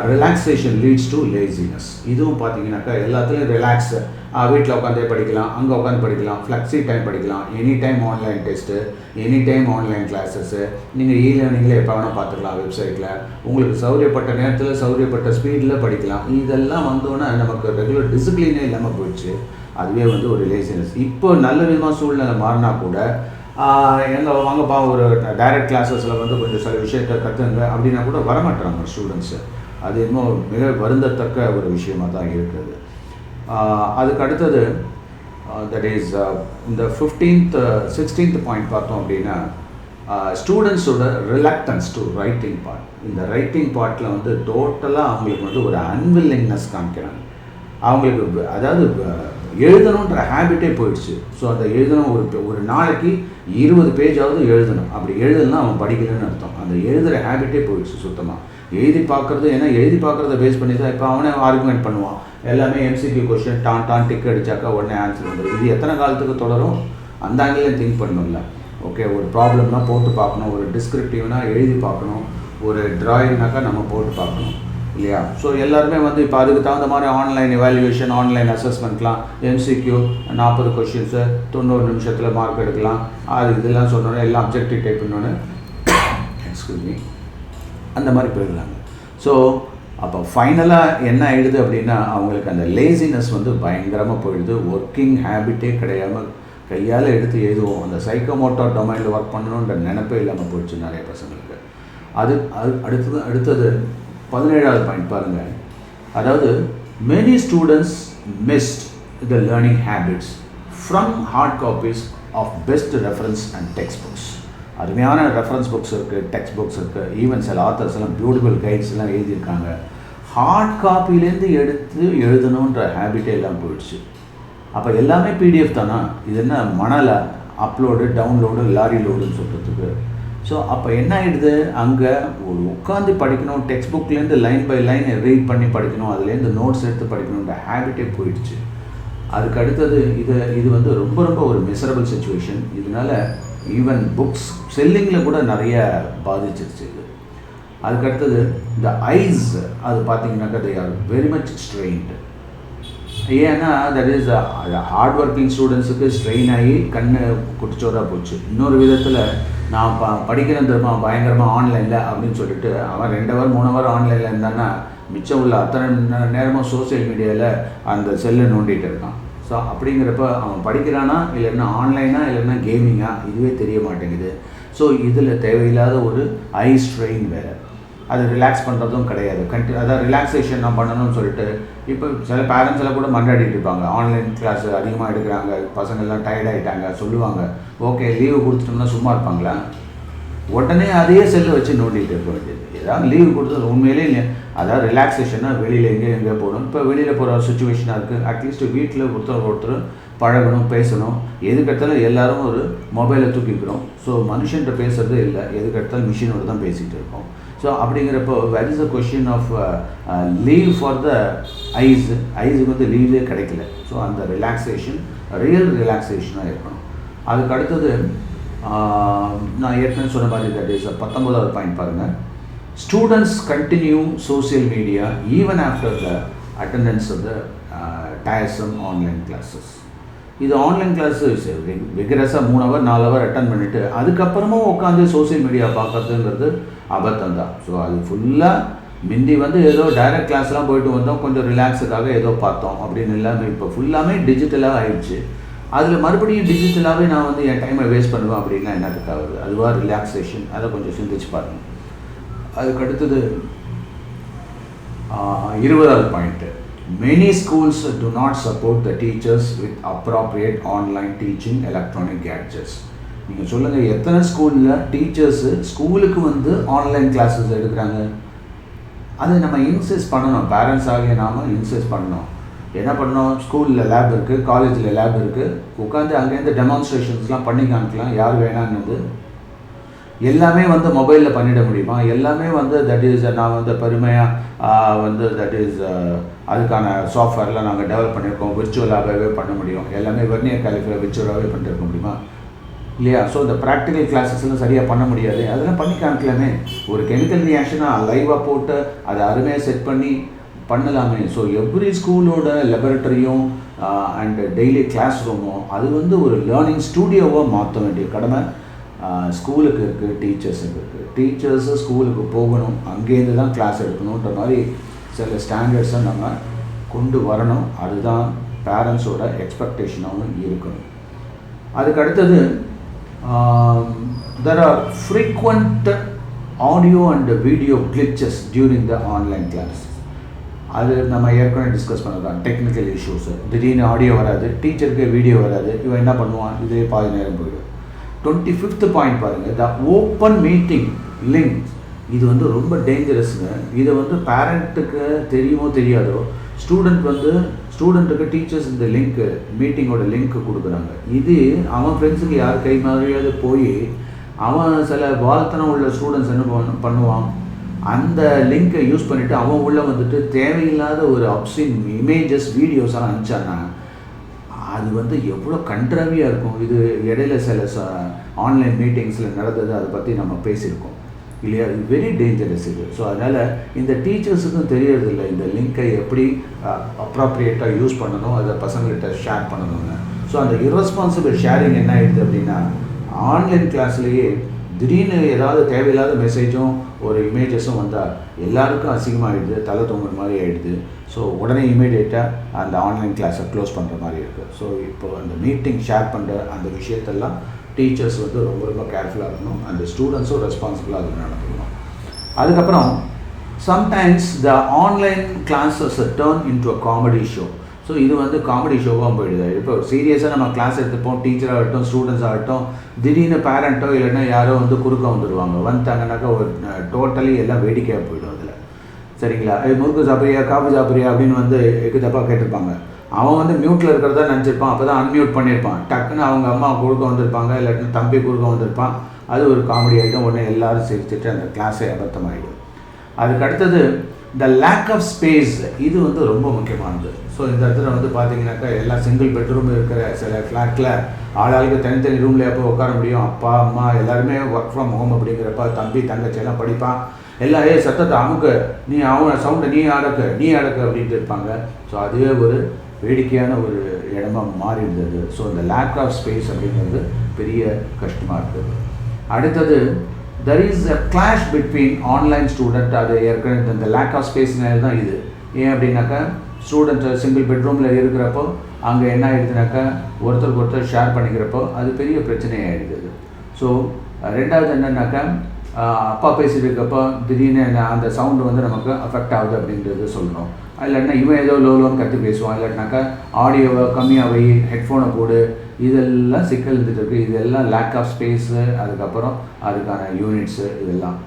relaxation leads to laziness. இதுவும் பார்த்தீங்கன்னாக்கா எல்லாத்துலேயும் ரிலாக்ஸு, வீட்டில் உட்காந்தே படிக்கலாம், அங்கே உட்காந்து படிக்கலாம், ஃப்ளெக்ஸி டைம் படிக்கலாம், any time online test, any time online classes, நீங்கள் லேர்னிங்கில் எப்போ வேணால் பார்த்துக்கலாம் வெப்சைட்டில், உங்களுக்கு சௌரியப்பட்ட நேரத்தில் சௌரியப்பட்ட ஸ்பீடில் படிக்கலாம். இதெல்லாம் வந்தோன்னே நமக்கு ரெகுலர் டிசிப்ளினே இல்லாமல் போயிடுச்சு. அதுவே வந்து ஒரு லேசினஸ். இப்போ நல்ல விதமாக சூழ்நிலை மாறினா கூட எங்கள் வாங்கப்பா ஒரு டைரக்ட் கிளாஸஸில் வந்து கொஞ்சம் சில விஷயத்தை கற்றுங்க அப்படின்னா கூட வரமாட்டாங்க ஸ்டூடெண்ட்ஸு. அது இன்னும் மிக வருந்தத்தக்க ஒரு விஷயமாக தான் இருக்குது. அதுக்கு அடுத்தது தட் இஸ் இந்த 16th பாயிண்ட் பார்த்தோம் அப்படின்னா, ஸ்டூடெண்ட்ஸோட ரிலக்டன்ஸ் டு ரைட்டிங் பார்ட். இந்த ரைட்டிங் பார்ட்டில் வந்து டோட்டலாக அவங்களுக்கு வந்து ஒரு அன்வில்லிங்னஸ் காமிக்கிறாங்க. அவங்களுக்கு அதாவது எழுதணுன்ற ஹேபிட்டே போயிடுச்சு. ஸோ அந்த எழுதணும், ஒரு நாளைக்கு 20 பேஜாவது எழுதணும். அப்படி எழுதணும்னா அவன் படிக்கலன்னு அர்த்தம். அந்த எழுதுகிற ஹேபிட்டே போயிடுச்சு சுத்தமாக. எழுதி பார்க்குறது, ஏன்னா எழுதி பார்க்குறத பேஸ் பண்ணி தான் இப்போ அவனே ஆர்குமெண்ட் பண்ணுவான். எல்லாமே MCQ கொஸ்டின் டான் டிக் அடித்தாக்கா உடனே ஆன்சர் வந்துடும். இது எத்தனை காலத்துக்கு தொடரும்? அந்த ஆங்கிலையும் திங்க் பண்ணணும்ல. ஓகே, ஒரு ப்ராப்ளம்னா போட்டு பார்க்கணும், ஒரு டிஸ்கிரிப்டிவ்னா எழுதி பார்க்கணும், ஒரு ட்ராயிங்னாக்கா நம்ம போட்டு பார்க்கணும் இல்லையா. ஸோ எல்லாருமே வந்து இப்போ அதுக்கு தகுந்த மாதிரி ஆன்லைன் எவாலுவேஷன், ஆன்லைன் அசஸ்மெண்ட்லாம், எம்சிக்யூ 40 கொஷின்ஸு 90 நிமிஷத்தில் மார்க் எடுக்கலாம், அது இதெல்லாம் சொன்னோன்னே எல்லாம் அப்ஜெக்டிவ் டைப் பண்ணோன்னு எக்ஸ்கியூஸ் மீ அந்த மாதிரி போயிடலாங்க. ஸோ அப்போ ஃபைனலாக என்ன ஆகிடுது அப்படின்னா அவங்களுக்கு அந்த லேசினஸ் வந்து பயங்கரமாக போயிடுது. ஒர்க்கிங் ஹேபிட்டே கிடையாமல் கையால் எடுத்து எழுதுவோம், அந்த சைக்கோமோட்டார் டொமைனில் ஒர்க் பண்ணணுன்ற நினைப்பே இல்லாமல் போயிடுச்சு நிறைய பசங்களுக்கு. அது அடுத்தது 17வது பாயிண்ட் பாருங்கள். அதாவது many students missed the learning habits from hard copies of best reference and textbooks. அருமையான ரெஃபரன்ஸ் புக்ஸ் இருக்குது, டெக்ஸ்ட் புக்ஸ் இருக்குது, ஈவன் சில ஆத்தர்ஸ் எல்லாம் பியூட்டிஃபுல் கைட்ஸ் எல்லாம் எழுதியிருக்காங்க. ஹார்ட் காப்பிலேருந்து எடுத்து எழுதணுன்ற ஹேபிட்டே எல்லாம் போயிடுச்சு. அப்போ எல்லாமே பிடிஎஃப் தானா, இது என்ன மணலை அப்லோடு டவுன்லோடு லாரி லோடுன்னு சொல்கிறதுக்கு. ஸோ அப்போ என்ன ஆகிடுது, அங்கே ஒரு உட்காந்து படிக்கணும், டெக்ஸ்ட் புக்லேருந்து லைன் பை லைன் ரீட் பண்ணி படிக்கணும், அதுலேருந்து நோட்ஸ் எடுத்து படிக்கணுன்ற ஹேபிட்டே போயிடுச்சு. அதுக்கு அடுத்தது இது வந்து ரொம்ப ரொம்ப ஒரு மிசரபிள் சுச்சுவேஷன். இதனால் ஈவன் புக்ஸ் செல்லிங்கில் கூட நிறைய பாதிச்சிருச்சு இது. அதுக்கு அடுத்தது இந்த ஐஸ், அது பார்த்தீங்கன்னாக்கா they are very much strained. ஏன்னா தட் இஸ் ஹார்ட் ஒர்க்கிங் ஸ்டூடெண்ட்ஸுக்கு ஸ்ட்ரெயின் ஆகி கண்ணு குடிச்சோராக போச்சு. இன்னொரு விதத்தில் நான் படிக்கிறேன் தெரியுமா பயங்கரமாக ஆன்லைனில் அப்படின்னு சொல்லிட்டு அவன் 2 ஹவர் 3 ஹவர் ஆன்லைனில் இருந்தான்னா மிச்சம் உள்ள அத்தனை நேரமும் சோசியல் மீடியாவில் அந்த செல்லை நோண்டிகிட்டு இருக்கான். ஸோ அப்படிங்கிறப்ப அவன் படிக்கிறானா இல்லைன்னா ஆன்லைனா இல்லைன்னா கேமிங்கா இதுவே தெரிய மாட்டேங்குது. ஸோ இதில் தேவையில்லாத ஒரு ஐ ஸ்ட்ரெயின் வேறு, அது ரிலாக்ஸ் பண்ணுறதும் கிடையாது. அதாவது ரிலாக்ஸேஷன் நான் பண்ணணும்னு சொல்லிட்டு இப்போ சில பேரண்ட்ஸ் எல்லாம் கூட மன்றாடிட்டு இருப்பாங்க, ஆன்லைன் கிளாஸ் அதிகமாக எடுக்கிறாங்க, பசங்கள்லாம் டயர்டாகிட்டாங்க சொல்லுவாங்க. ஓகே, லீவு கொடுத்துட்டோம்னா சும்மா இருப்பாங்களா? உடனே அதே செல்லை வச்சு நோண்டிகிட்டு இருக்க வேண்டியது. ஏதாவது லீவு கொடுத்தது உண்மையிலே இல்லை. அதாவது ரிலாக்ஸேஷனாக வெளியில் எங்கேயோ போகணும். இப்போ வெளியில் போகிற சுச்சுவேஷனாக இருக்குது. அட்லீஸ்ட் வீட்டில் ஒருத்தர் பழகணும், பேசணும். எதுக்கெடுத்தாலும் எல்லோரும் ஒரு மொபைலை தூக்கிக்கிறோம். ஸோ மனுஷன்கிட்ட பேசுகிறதே இல்லை, எதுக்கெடுத்தாலும் மிஷினோடு தான் பேசிகிட்டு இருக்கோம். ஸோ அப்படிங்கிறப்போ where is a question of leave for the ஐஸுக்கு வந்து லீவே கிடைக்கல. ஸோ அந்த ரிலாக்ஸேஷன் ரியல் ரிலாக்ஸேஷனாக இருக்கணும். அதுக்கு அடுத்தது நான் ஏற்கனவே சொன்ன மாதிரி தட் இஸ் 19வது பாயிண்ட் பாருங்கள். Students continue social media even after the attendance of the tiresome online classes. இது ஆன்லைன் கிளாஸு விகரஸாக 3 ஹவர் 4 ஹவர் அட்டன் பண்ணிவிட்டு அதுக்கப்புறமும் உட்காந்து சோசியல் மீடியா பார்க்குறதுங்கிறது அபத்தம் தான். ஸோ அது ஃபுல்லாக முந்தி வந்து ஏதோ டைரக்ட் கிளாஸ்லாம் போயிட்டு வந்தோம், கொஞ்சம் ரிலாக்ஸுக்காக ஏதோ பார்த்தோம் அப்படின்னு இல்லாமல் இப்போ ஃபுல்லாமே டிஜிட்டலாக ஆகிடுச்சு. அதில் மறுபடியும் டிஜிட்டலாகவே நான் வந்து என் டைமை வேஸ்ட் பண்ணுவேன் அப்படின்னா என்னத்துக்கு ஆகுது? அதுவாக ரிலாக்ஸேஷன், அதை கொஞ்சம் சிந்திச்சு பாருங்கள். அதுக்கு அடுத்தது 20வது point. Many schools do not support the teachers with appropriate online teaching electronic gadgets. நீங்கள் சொல்லுங்கள், எத்தனை ஸ்கூலில் டீச்சர்ஸு ஸ்கூலுக்கு வந்து ஆன்லைன் கிளாஸஸ் எடுக்கிறாங்க? அதை நம்ம இன்சிஸ்ட் பண்ணணும், பேரண்ட்ஸ் ஆகிய நாம் இன்சிஸ்ட் பண்ணணும். என்ன பண்ணணும், ஸ்கூலில் லேப் இருக்குது, காலேஜில் லேப் இருக்குது, உட்காந்து அங்கேருந்து டெமான்ஸ்ட்ரேஷன்ஸ்லாம் பண்ணி காமிக்கலாம். யார் வேணான்னு எல்லாமே வந்து மொபைலில் பண்ணிட முடியுமா? எல்லாமே வந்து தட் இஸ் நான் வந்து பெருமையாக வந்து தட் இஸ் அதுக்கான சாஃப்ட்வேர்லாம் நாங்கள் டெவலப் பண்ணியிருக்கோம், விர்ச்சுவலாகவே பண்ண முடியும். எல்லாமே வெர்னியர் கேலிஃபை விர்ச்சுவலாகவே பண்ணிட்டு முடியுமா? இல்லையா? ஸோ இந்த ப்ராக்டிக்கல் கிளாஸஸ்லாம் சரியாக பண்ண முடியாது. அதெல்லாம் பண்ணி காமிக்கலாமே. ஒரு கெமிக்கல் ரியாக்ஷனாக லைவாக போட்டு அதை அருமையாக செட் பண்ணி பண்ணலாமே. ஸோ எவ்ரி ஸ்கூலோட லெபரட்டரியும் அண்ட் டெய்லி கிளாஸ் ரூமும் அது வந்து ஒரு லேர்னிங் ஸ்டூடியோவாக மாற்ற வேண்டிய கடமை ஸ்கூலுக்கு இருக்குது, டீச்சர்ஸுக்கு இருக்குது. டீச்சர்ஸு ஸ்கூலுக்கு போகணும், அங்கேருந்து தான் கிளாஸ் எடுக்கணுன்ற மாதிரி சில ஸ்டாண்டர்ட்ஸை நம்ம கொண்டு வரணும். அதுதான் பேரண்ட்ஸோட எக்ஸ்பெக்டேஷனாகவும் இருக்கணும். அதுக்கு அடுத்தது there are frequent audio and video glitches during the online class. அது நம்ம ஏற்கனவே டிஸ்கஸ் பண்ணதான் டெக்னிக்கல் இஷ்யூஸு. திடீர்னு ஆடியோ வராது, டீச்சருக்கு வீடியோ வராது, இவன் என்ன பண்ணுவான், இதே பாதி நேரம் போயிடும். 25th பாயிண்ட் பாருங்கள், த ஓப்பன் மீட்டிங் லிங்க். இது வந்து ரொம்ப டேஞ்சரஸுங்க. இதை வந்து பேரண்ட்டுக்கு தெரியுமோ தெரியாதோ ஸ்டூடெண்ட்டுக்கு டீச்சர்ஸ் இந்த லிங்க்கு மீட்டிங்கோட லிங்க்கு கொடுக்குறாங்க. இது அவன் ஃப்ரெண்ட்ஸுக்கு யார் கை மாதிரியாவது போய் அவன் சில வாழ்த்தனம் உள்ள ஸ்டூடெண்ட்ஸ் என்ன பண்ணுவான், அந்த லிங்க்கை யூஸ் பண்ணிவிட்டு அவன் உள்ளே வந்துட்டு தேவையில்லாத ஒரு அப்சின் இமேஜஸ் வீடியோஸெல்லாம் அனுப்பிச்சான்னா அது வந்து எவ்வளோ கண்ட்ராவியாக இருக்கும். இது இடையில சில ஆன்லைன் மீட்டிங்ஸில் நடந்தது, அதை பற்றி நம்ம பேசியிருக்கோம். இல்லையா? இது வெரி டேஞ்சரஸ் இது. ஸோ அதனால் இந்த டீச்சர்ஸுக்கும் தெரியறதில்லை இந்த லிங்க்கை எப்படி அப்ராப்ரியேட்டாக யூஸ் பண்ணணும், அதை பசங்கள்கிட்ட ஷேர் பண்ணணும்னு. ஸோ அந்த இரஸ்பான்சிபிள் ஷேரிங் என்ன ஆகிடுது அப்படின்னா, ஆன்லைன் கிளாஸ்லேயே திடீர்னு ஏதாவது தேவையில்லாத மெசேஜும் ஒரு இமேஜஸும் வந்தால் எல்லாருக்கும் அசிங்கமாகிடுது, தலை தொங்குற மாதிரி ஆகிடுது. ஸோ உடனே இமீடியட்டாக அந்த ஆன்லைன் கிளாஸை க்ளோஸ் பண்ணுற மாதிரி இருக்குது. ஸோ இப்போ அந்த மீட்டிங் ஷேர் பண்ணுற அந்த விஷயத்தெல்லாம் டீச்சர்ஸ் வந்து ரொம்ப ரொம்ப கேர்ஃபுல்லாக இருக்கணும், அந்த ஸ்டூடெண்ட்ஸும் ரெஸ்பான்சிபிளாக அது நடந்துக்கணும். அதுக்கப்புறம் sometimes the online classes turn into a comedy show. So இது வந்து காமெடி ஷோவாக போயிடுது. இப்போ சீரியஸாக நம்ம கிளாஸ் எடுத்துப்போம், டீச்சராகட்டும் ஸ்டூடெண்ட்ஸ் ஆகட்டும், திடீர்னு பேரண்ட்டோ இல்லைன்னா யாரோ வந்து குறுக்க வந்துடுவாங்க. வந்துட்டாங்கன்னாக்கா ஒரு டோட்டலி எல்லாம் வேடிக்கையாக போயிடும் அதில். சரிங்களா? முறுக்கு சாப்பிட்றியா, காஃபி சாப்பிட்றியா அப்படின்னு வந்து எக்கு தப்பாக கேட்டிருப்பாங்க. அவன் வந்து மியூட்டில் இருக்கிறதா நினச்சிருப்பான், அப்போ தான் அன்மியூட் பண்ணியிருப்பான். டக்குன்னு அவங்க அம்மா குறுக்க வந்திருப்பாங்க, இல்லாட்டி தம்பி குறுக்க வந்திருப்பான். அது ஒரு காமெடி ஆகிடும். உடனே எல்லோரும் சிரிச்சுட்டு அந்த கிளாஸே அபத்தமாகிடும். அதுக்கு அடுத்தது த லேக் ஆஃப் ஸ்பேஸ். இது வந்து ரொம்ப முக்கியமானது. ஸோ இந்த இடத்துல வந்து பார்த்தீங்கன்னாக்கா எல்லா சிங்கிள் பெட்ரூம் இருக்கிற சில ஃப்ளாட்டில் ஆளாளுக்கு தனித்தனி ரூமில் எப்போ உட்கார முடியும்? அப்பா அம்மா எல்லாருமே ஒர்க் ஃப்ரம் ஹோம் அப்படிங்கிறப்ப தம்பி தங்கச்சி எல்லாம் படிப்பான். எல்லாம் சத்தத்தை அமுக்கு, நீ அவன் சவுண்டை நீ அடக்கு அப்படின்ட்டு இருப்பாங்க. ஸோ அதுவே ஒரு வேடிக்கையான ஒரு இடமா மாறி இருந்தது. ஸோ இந்த லேக் ஆஃப் ஸ்பேஸ் அப்படிங்கிறது பெரிய கஷ்டமாக இருக்குது. அடுத்தது there is a clash between online student. அது ஏற்கனவே இந்த லேக் ஆஃப் ஸ்பேஸ்னால தான் இது. ஏன் அப்படின்னாக்கா ஸ்டூடெண்ட்ஸு சிங்கிள் பெட்ரூமில் இருக்கிறப்போ அங்கே என்ன ஆகிடுதுனாக்கா ஒருத்தருக்கு ஒருத்தர் ஷேர் பண்ணிக்கிறப்போ அது பெரிய பிரச்சனையாகிடுது. ஸோ ரெண்டாவது என்னன்னாக்கா அப்பா பேசிட்டு இருக்கப்போ திடீர்னு அந்த சவுண்டு வந்து நமக்கு அஃபெக்ட் ஆகுது அப்படின்றது சொல்லணும். இல்லைன்னா இவன் ஏதோ லோன்னு கற்று பேசுவான், இல்லாட்டினாக்கா ஆடியோவை கம்மியாக வை, ஹெட்ஃபோனை போடு, இதெல்லாம் சிக்கல் இருந்துட்டு இருக்குது. இதெல்லாம் லேக் ஆஃப் ஸ்பேஸு, அதுக்கப்புறம் அதுக்கான யூனிட்ஸு, இதெல்லாம்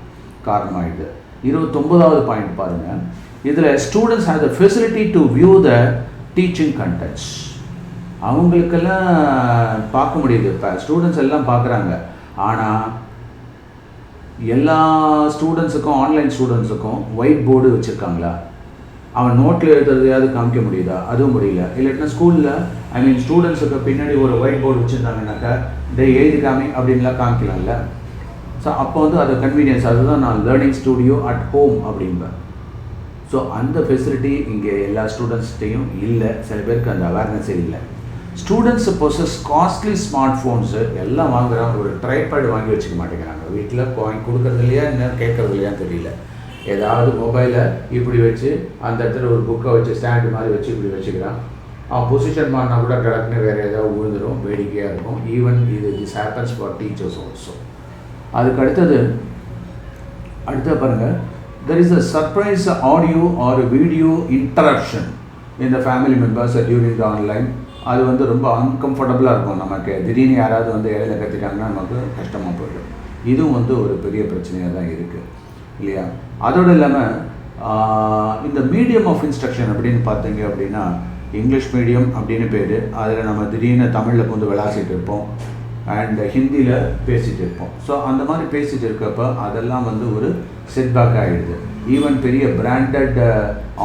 காரணமாகிடுது. 29வது பாயிண்ட் பாருங்கள். இதில் students have the facility to view the teaching contents. அவங்களுக்கெல்லாம் பார்க்க முடியுது. இப்போ ஸ்டூடெண்ட்ஸ் எல்லாம் பார்க்குறாங்க. ஆனால் எல்லா ஸ்டூடெண்ட்ஸுக்கும் ஆன்லைன் ஸ்டூடெண்ட்ஸுக்கும் ஒயிட் போர்டு வச்சுருக்காங்களா? அவன் நோட்டில் எழுதுறதையாவது காமிக்க முடியுதா? அதுவும் முடியல. இல்லைன்னா ஸ்கூலில் ஸ்டூடெண்ட்ஸுக்கு பின்னாடி ஒரு ஒயிட் போர்டு வச்சுருந்தாங்கன்னாக்கா எழுதி காமி அப்படின்லாம் காமிக்கலாம்ல. ஸோ அப்போ வந்து அது கன்வீனியன்ஸ். அதுதான் நான் லேர்னிங் ஸ்டூடியோ அட் ஹோம் அப்படின்பேன். ஸோ அந்த ஃபெசிலிட்டி இங்கே எல்லா ஸ்டூடெண்ட்ஸ்கிட்டையும் இல்லை. சில பேருக்கு அந்த அவேர்னஸே இல்லை. Students possess costly smart phones எல்லாம் வாங்குகிறாங்க. ஒரு ட்ரைபேட் வாங்கி வச்சுக்க மாட்டேங்கிறாங்க. வீட்டில் வாங்கி கொடுக்குறது இல்லையா, இன்னும் கேட்குறது இல்லையான்னு தெரியல. ஏதாவது மொபைலை இப்படி வச்சு அந்த இடத்துல ஒரு புக்கை வச்சு ஸ்டாண்டு மாதிரி வச்சு இப்படி வச்சுக்கிறான். அவன் பொசிஷன் மாறினா கூட கிடக்குன்னு வேறு ஏதாவது விழுந்துடும். வேடிக்கையாக இருக்கும். Even this happens for teachers also. அதுக்கு அடுத்தது பாருங்கள். There is a surprise audio or video interruption in the family members during the online. அது வந்து ரொம்ப அன்கம்ஃபர்டபுளாக இருக்கும். நமக்கு திடீர்னு யாராவது வந்து இடையில கற்றுட்டாங்கன்னா நமக்கு கஷ்டமாக போயிடும். இதுவும் வந்து ஒரு பெரிய பிரச்சனையாக தான் இருக்குது இல்லையா? அதோடு இல்லாமல் இந்த மீடியம் ஆஃப் இன்ஸ்ட்ரக்ஷன் அப்படின்னு பார்த்தீங்க அப்படின்னா இங்கிலீஷ் மீடியம் அப்படின்னு பேர். அதில் நம்ம திடீர்னு தமிழில் வந்து விளாசிட்டு இருப்போம் அண்ட் ஹிந்தியில் பேசிகிட்டு இருப்போம். ஸோ அந்த மாதிரி பேசிகிட்டு இருக்கப்போ அதெல்லாம் வந்து ஒரு செட்பேக் ஆகிடுது. ஈவன் பெரிய பிராண்டட்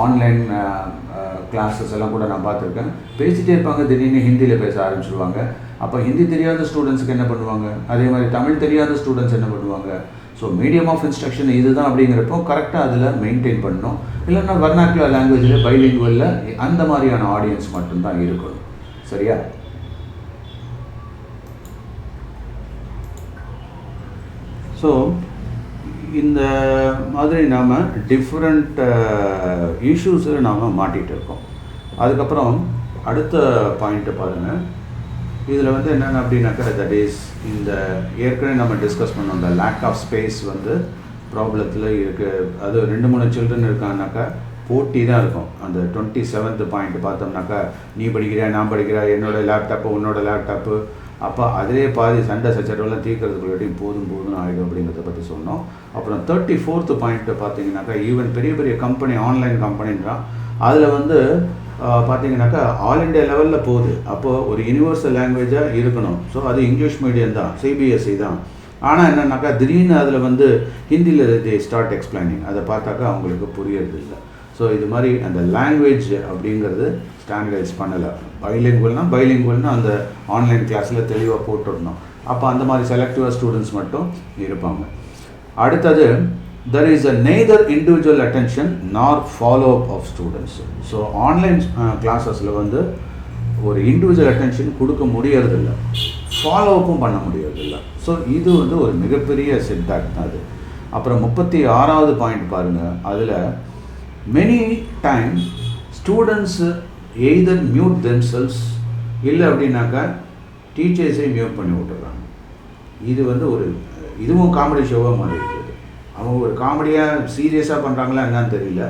ஆன்லைன் கிளாஸஸ் எல்லாம் கூட நான் பார்த்துருக்கேன். பேசிகிட்டே இருப்பாங்க, திடீர்னு ஹிந்தியில் பேச ஆரம்பிச்சிடுவாங்க. அப்போ ஹிந்தி தெரியாத ஸ்டூடெண்ட்ஸுக்கு என்ன பண்ணுவாங்க? அதே மாதிரி தமிழ் தெரியாத ஸ்டூடெண்ட்ஸ் என்ன பண்ணுவாங்க? ஸோ மீடியம் ஆஃப் இன்ஸ்ட்ரக்ஷன் இதுதான் அப்படிங்கிறப்போ கரெக்டாக அதில் மெயின்டைன் பண்ணணும். இல்லைன்னா வர்னாக்குலர் லாங்குவேஜில் பைலிங்குவலில் அந்த மாதிரியான ஆடியன்ஸ் மட்டும்தான் இருக்கணும். சரியா? ஸோ இந்த மாதிரி நாம் டிஃப்ரெண்ட் இஷ்யூஸில் நாம் மாட்டிகிட்டு இருக்கோம். அதுக்கப்புறம் அடுத்த பாயிண்ட்டை பாருங்கள். இதில் வந்து என்னென்ன அப்படின்னாக்கா தட் இஸ் இந்த ஏற்கனவே நம்ம டிஸ்கஸ் பண்ணோம். இந்த லேக் ஆஃப் ஸ்பேஸ் வந்து ப்ராப்ளத்தில் இருக்குது. அது 2-3 சில்ட்ரன் இருக்காங்கனாக்கா போட்டி தான் இருக்கும். அந்த 27th பாயிண்ட் பார்த்தோம்னாக்கா நீ படிக்கிறியா, நான் படிக்கிறா, என்னோடய லேப்டாப்பு உன்னோட லேப்டாப்பு. அப்போ அதிலே பாதி சண்டை சச்சரவெல்லாம் தீர்க்கறதுக்குள்ளாட்டி போதும் ஆகிடும் அப்படிங்கிறத பற்றி சொன்னோம். அப்புறம் 34th பாயிண்ட்டு பார்த்தீங்கன்னாக்கா ஈவன் பெரிய பெரிய கம்பெனி ஆன்லைன் கம்பெனின்றான். அதில் வந்து பார்த்தீங்கன்னாக்கா ஆல் இண்டியா லெவலில் போகுது. அப்போது ஒரு யூனிவர்சல் லாங்குவேஜாக இருக்கணும். ஸோ அது இங்கிலீஷ் மீடியம் தான், சிபிஎஸ்சி தான். ஆனால் என்னன்னாக்கா திடீர்னு அதில் வந்து ஹிந்தியில் ஸ்டார்ட் எக்ஸ்பிளைனிங். அதை பார்த்தாக்கா அவங்களுக்கு புரியறது இல்லை. ஸோ இது மாதிரி அந்த லாங்குவேஜ் அப்படிங்கிறது ஸ்டாண்டர்டைஸ் பண்ணலை. பைலிங்குவல்னால் அந்த ஆன்லைன் கிளாஸில் தெளிவாக போட்டுடணும். அப்போ அந்த மாதிரி செலக்டிவாக ஸ்டூடெண்ட்ஸ் மட்டும் இருப்பாங்க. அடுத்தது there is a neither individual attention nor follow up of students. So online கிளாஸஸில் வந்து ஒரு இண்டிவிஜுவல் அட்டென்ஷன் கொடுக்க முடியறதில்ல, ஃபாலோ அப்பும் பண்ண முடியறதில்ல. ஸோ இது வந்து ஒரு மிகப்பெரிய செட்பேக் தான் அது. அப்புறம் 36வது பாயிண்ட் பாருங்கள், அதில் many times students either mute themselves இல்லை அப்படின்னாக்கா டீச்சர்ஸே மியூட் பண்ணி விட்டுறாங்க. இது வந்து ஒரு இதுவும் காமெடி ஷோவாக மாறி இருக்குது. அவங்க ஒரு காமெடியாக சீரியஸாக பண்ணுறாங்களா என்னன்னு தெரியல,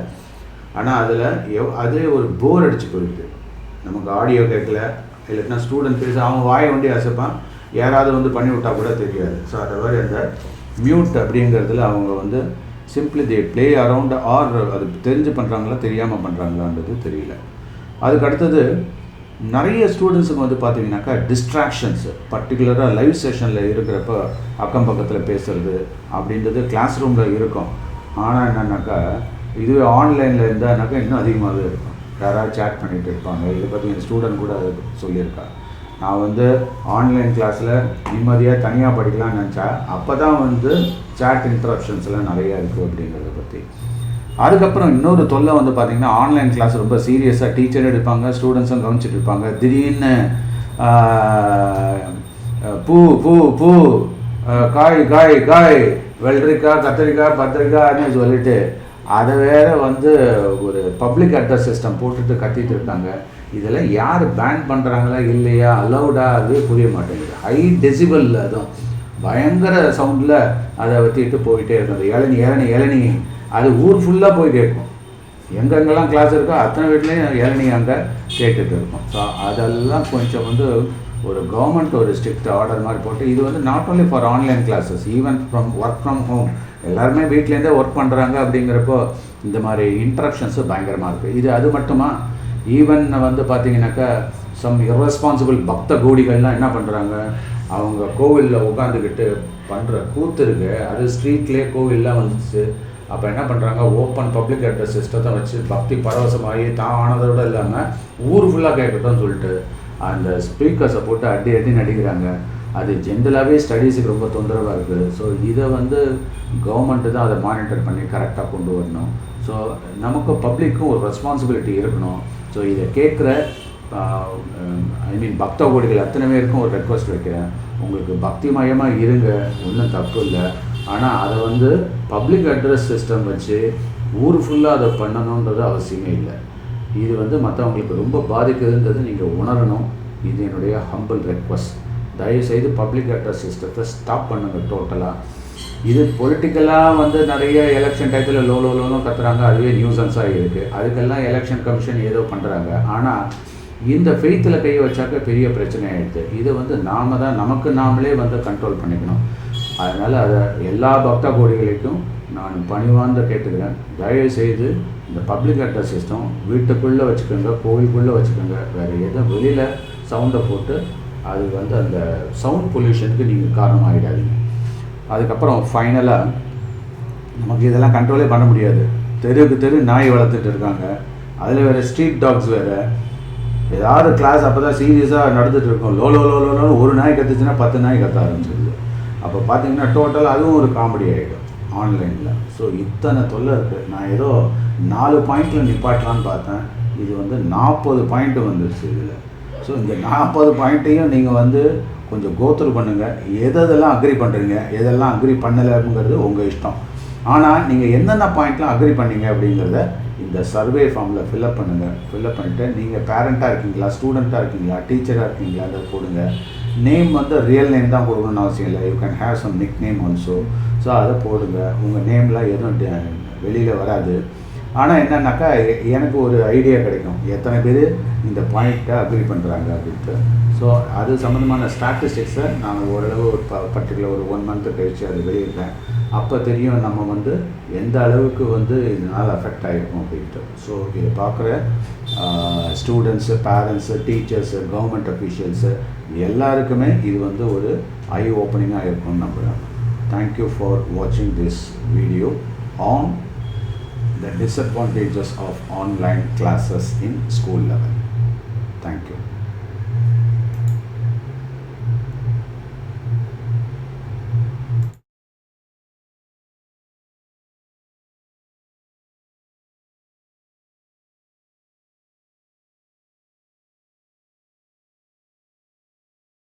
ஆனால் அதில் அதே ஒரு போர் அடிச்சு போயிடுது. நமக்கு ஆடியோ கேட்கல, இல்லைன்னா ஸ்டூடெண்ட் பேச அவன் வாயை வண்டி அசைப்பான், யாராவது வந்து பண்ணி விட்டால் கூட தெரியாது. ஸோ அதை மாதிரி அந்த மியூட் அப்படிங்கிறதுல அவங்க வந்து simply they play around or அது தெரிஞ்சு பண்ணுறாங்களா தெரியாமல் பண்ணுறாங்களான்றது தெரியல. அதுக்கு அடுத்தது நிறைய ஸ்டூடெண்ட்ஸுக்கு வந்து பார்த்தீங்கன்னாக்கா டிஸ்ட்ராக்ஷன்ஸு, பர்டிகுலராக லைவ் செஷனில் இருக்கிறப்ப அக்கம் பக்கத்தில் பேசுகிறது அப்படின்றது கிளாஸ் ரூமில் இருக்கும். ஆனால் என்னன்னாக்கா இதுவே ஆன்லைனில் இருந்தானாக்கா இன்னும் அதிகமாகவே இருக்கும். யாராவது சேட் பண்ணிகிட்டு இருப்பாங்க. இதை பற்றி என் ஸ்டூடெண்ட் கூட சொல்லியிருக்கா. நான் வந்து ஆன்லைன் கிளாஸில் நிம்மதியாக தனியாக படிக்கலாம்னு நினச்சா அப்போ தான் வந்து சேட் இன்ட்ரப்ஷன்ஸ்லாம் நிறையா இருக்குது அப்படிங்கிறத பற்றி. அதுக்கப்புறம் இன்னொரு தொல்லை வந்து பார்த்திங்கன்னா ஆன்லைன் கிளாஸ் ரொம்ப சீரியஸாக டீச்சர் எடுப்பாங்க, ஸ்டூடெண்ட்ஸும் கவனிச்சிட்டு இருப்பாங்க. திடீர்னு பூ பூ பூ காய் காய் காய் வெள்ளரிக்காய் கத்திரிக்காய் பத்திரிக்காய்னு சொல்லிட்டு அதை வேறு வந்து ஒரு பப்ளிக் அட்ரஸ் சிஸ்டம் போட்டுட்டு கத்திட்டு இருக்காங்க. இதெல்லாம் யார் பேன் பண்ணுறாங்களா இல்லையா, அலௌடா, அதுவே புரிய மாட்டேங்குது. ஹை டெசிபல், அதுவும் பயங்கர சவுண்டில் அதை வற்றிட்டு போயிட்டே இருக்கும். இளநி இளநி இளநி அது ஊர் ஃபுல்லாக போய் கேட்கும். எங்கெங்கெல்லாம் கிளாஸ் இருக்கோ அத்தனை வீட்லேயும் இளநி அங்கே கேட்டுட்டு இருக்கும். ஸோ அதெல்லாம் கொஞ்சம் வந்து ஒரு கவர்மெண்ட் ஒரு ஸ்ட்ரிக்ட் ஆர்டர் மாதிரி போட்டு, இது வந்து not only for online classes, even work from home எல்லாருமே வீட்லேருந்தே ஒர்க் பண்ணுறாங்க. அப்படிங்கிறப்போ இந்த மாதிரி இன்ட்ரப்ஷன்ஸு பயங்கரமாக இருக்குது. இது அது மட்டுமா, ஈவன் வந்து பார்த்தீங்கன்னாக்கா சம் இர்ரெஸ்பான்சிபிள் பக்த கோடிகள்லாம் என்ன பண்ணுறாங்க, அவங்க கோவிலில் உட்காந்துக்கிட்டு பண்ணுற கூத்து இருக்கு, அது ஸ்ட்ரீட்லேயே கோவில்லாம் வந்துச்சு. அப்போ என்ன பண்ணுறாங்க, ஓப்பன் பப்ளிக் அட்ரஸ் சிஸ்டத்தை வச்சு பக்தி பரவசமாகி தான் ஆனதோடு இல்லாமல் ஊர் ஃபுல்லாக கேட்கட்டும்னு சொல்லிட்டு அந்த ஸ்பீக்கர்ஸை போட்டு அடி அடி நடிக்கிறாங்க. அது ஜென்ரலாகவே ஸ்டடீஸுக்கு ரொம்ப தொந்தரவாக இருக்குது. ஸோ இதை வந்து கவர்மெண்ட்டு தான் அதை மானிட்டர் பண்ணி கரெக்டாக கொண்டு வரணும். ஸோ நமக்கு பப்ளிக்கும் ஒரு ரெஸ்பான்சிபிலிட்டி இருக்கணும். ஸோ இதை கேட்குற பக்த கோடிகள் அத்தனை பேருக்கும் ஒரு ரெக்வஸ்ட் வைக்கிறேன், உங்களுக்கு பக்தி மயமாக இருங்க, ஒன்றும் தப்பு இல்லை. ஆனால் அதை வந்து பப்ளிக் அட்ரஸ் சிஸ்டம் வச்சு ஊர் ஃபுல்லாக அதை பண்ணணுன்றது அவசியமே இல்லை. இது வந்து மற்றவங்களுக்கு ரொம்ப பாதிக்குதுன்றது நீங்கள் உணரணும். இது என்னுடைய ஹம்பிள் ரெக்வஸ்ட். தயவுசெய்து பப்ளிக் அட்ரஸ் சிஸ்டத்தை ஸ்டாப் பண்ணுங்கள் டோட்டலாக. இது பொலிட்டிக்கலாக வந்து நிறைய எலெக்ஷன் டயத்தில் லோன்னு கத்துறாங்க, அதுவே நியூசன்ஸாக இருக்குது. அதுக்கெல்லாம் எலெக்ஷன் கமிஷன் ஏதோ பண்ணுறாங்க. ஆனால் இந்த ஃபெய்த்தில் கையை வச்சாக்க பெரிய பிரச்சனை ஆகிடுது. இதை வந்து நாம் தான் நமக்கு நாமளே வந்து கண்ட்ரோல் பண்ணிக்கணும். அதனால் அதை எல்லா பக்த கோடிகளுக்கும் நான் பணிவார்ந்து கேட்டுக்கிறேன், தயவுசெய்து இந்த பப்ளிக் அட்ரஸ் சிஸ்டம் வீட்டுக்குள்ளே வச்சுக்கோங்க, கோவிலுக்குள்ளே வச்சுக்கோங்க. வேறு எதுவும் வெளியில் சவுண்டை போட்டு அது வந்து அந்த சவுண்ட் பொல்யூஷனுக்கு நீங்கள் காரணமாகிடாதீங்க. அதுக்கப்புறம் ஃபைனலாக நமக்கு இதெல்லாம் கண்ட்ரோலே பண்ண முடியாது. தெருவுக்கு தெரு நாய் வளர்த்துட்டு இருக்காங்க, அதில் வேறு ஸ்ட்ரீட் டாக்ஸ் வேறு. ஏதாவது கிளாஸ் அப்போ தான் சீரியஸாக நடந்துகிட்டு இருக்கும், லோன்னு ஒரு நாய் கற்றுச்சுன்னா 10 நாய் கற்ற ஆரம்பிச்சிடுது. அப்போ பார்த்தீங்கன்னா டோட்டலாக அதுவும் ஒரு காமெடி ஆகிடும் ஆன்லைனில். ஸோ இத்தனை தொல்லை இருக்குது. நான் ஏதோ 4 பாயிண்டில் நிப்பாட்டலான்னு பார்த்தேன், இது வந்து 40 பாயிண்ட்டு வந்துடுச்சு இதில். ஸோ இந்த 40 பாயிண்ட்டையும் நீங்கள் வந்து கொஞ்சம் கோத்ரூ பண்ணுங்கள். எதெல்லாம் அக்ரி பண்ணுறீங்க, எதெல்லாம் அக்ரி பண்ணலைங்கிறது உங்கள் இஷ்டம். ஆனால் நீங்கள் என்னென்ன பாயிண்ட்லாம் அக்ரி பண்ணீங்க அப்படிங்கிறத இந்த சர்வே ஃபார்மில் ஃபில்அப் பண்ணுங்கள். ஃபில்அப் பண்ணிவிட்டு நீங்கள் பேரண்ட்டாக இருக்கீங்களா, ஸ்டூடெண்ட்டாக இருக்கீங்களா, டீச்சராக இருக்கீங்களா, அதை போடுங்க. நேம் வந்து ரியல் நேம் தான் கொடுக்கணும்னு அவசியம் இல்லை, you can have some nickname also. So அதை போடுங்க. உங்கள் நேம்லாம் எதுவும் வெளியில் வராது. ஆனால் என்னன்னாக்கா எனக்கு ஒரு ஐடியா கிடைக்கும் எத்தனை பேர் இந்த பாயிண்ட்டை அக்ரி பண்ணுறாங்க அப்படின்ட்டு. ஸோ அது சம்மந்தமான ஸ்டாட்டிஸ்டிக்ஸை நான் ஓரளவு ஒரு பர்டிகுலர் ஒரு 1 மந்த்து கழித்து அது வெளியிடுறேன். அப்போ தெரியும் நம்ம வந்து எந்த அளவுக்கு வந்து இதனால் அஃபெக்ட் ஆகிருக்கும் அப்படின்ட்டு. ஸோ இதை பார்க்குற students, parents, teachers, government officials எல்லாருக்குமே இது வந்து ஒரு ஐ ஓப்பனிங்காக இருக்கும்னு நம்புகிறேன். தேங்க்யூ ஃபார் வாட்சிங் this video on the disadvantages of online classes in school level. Thank you.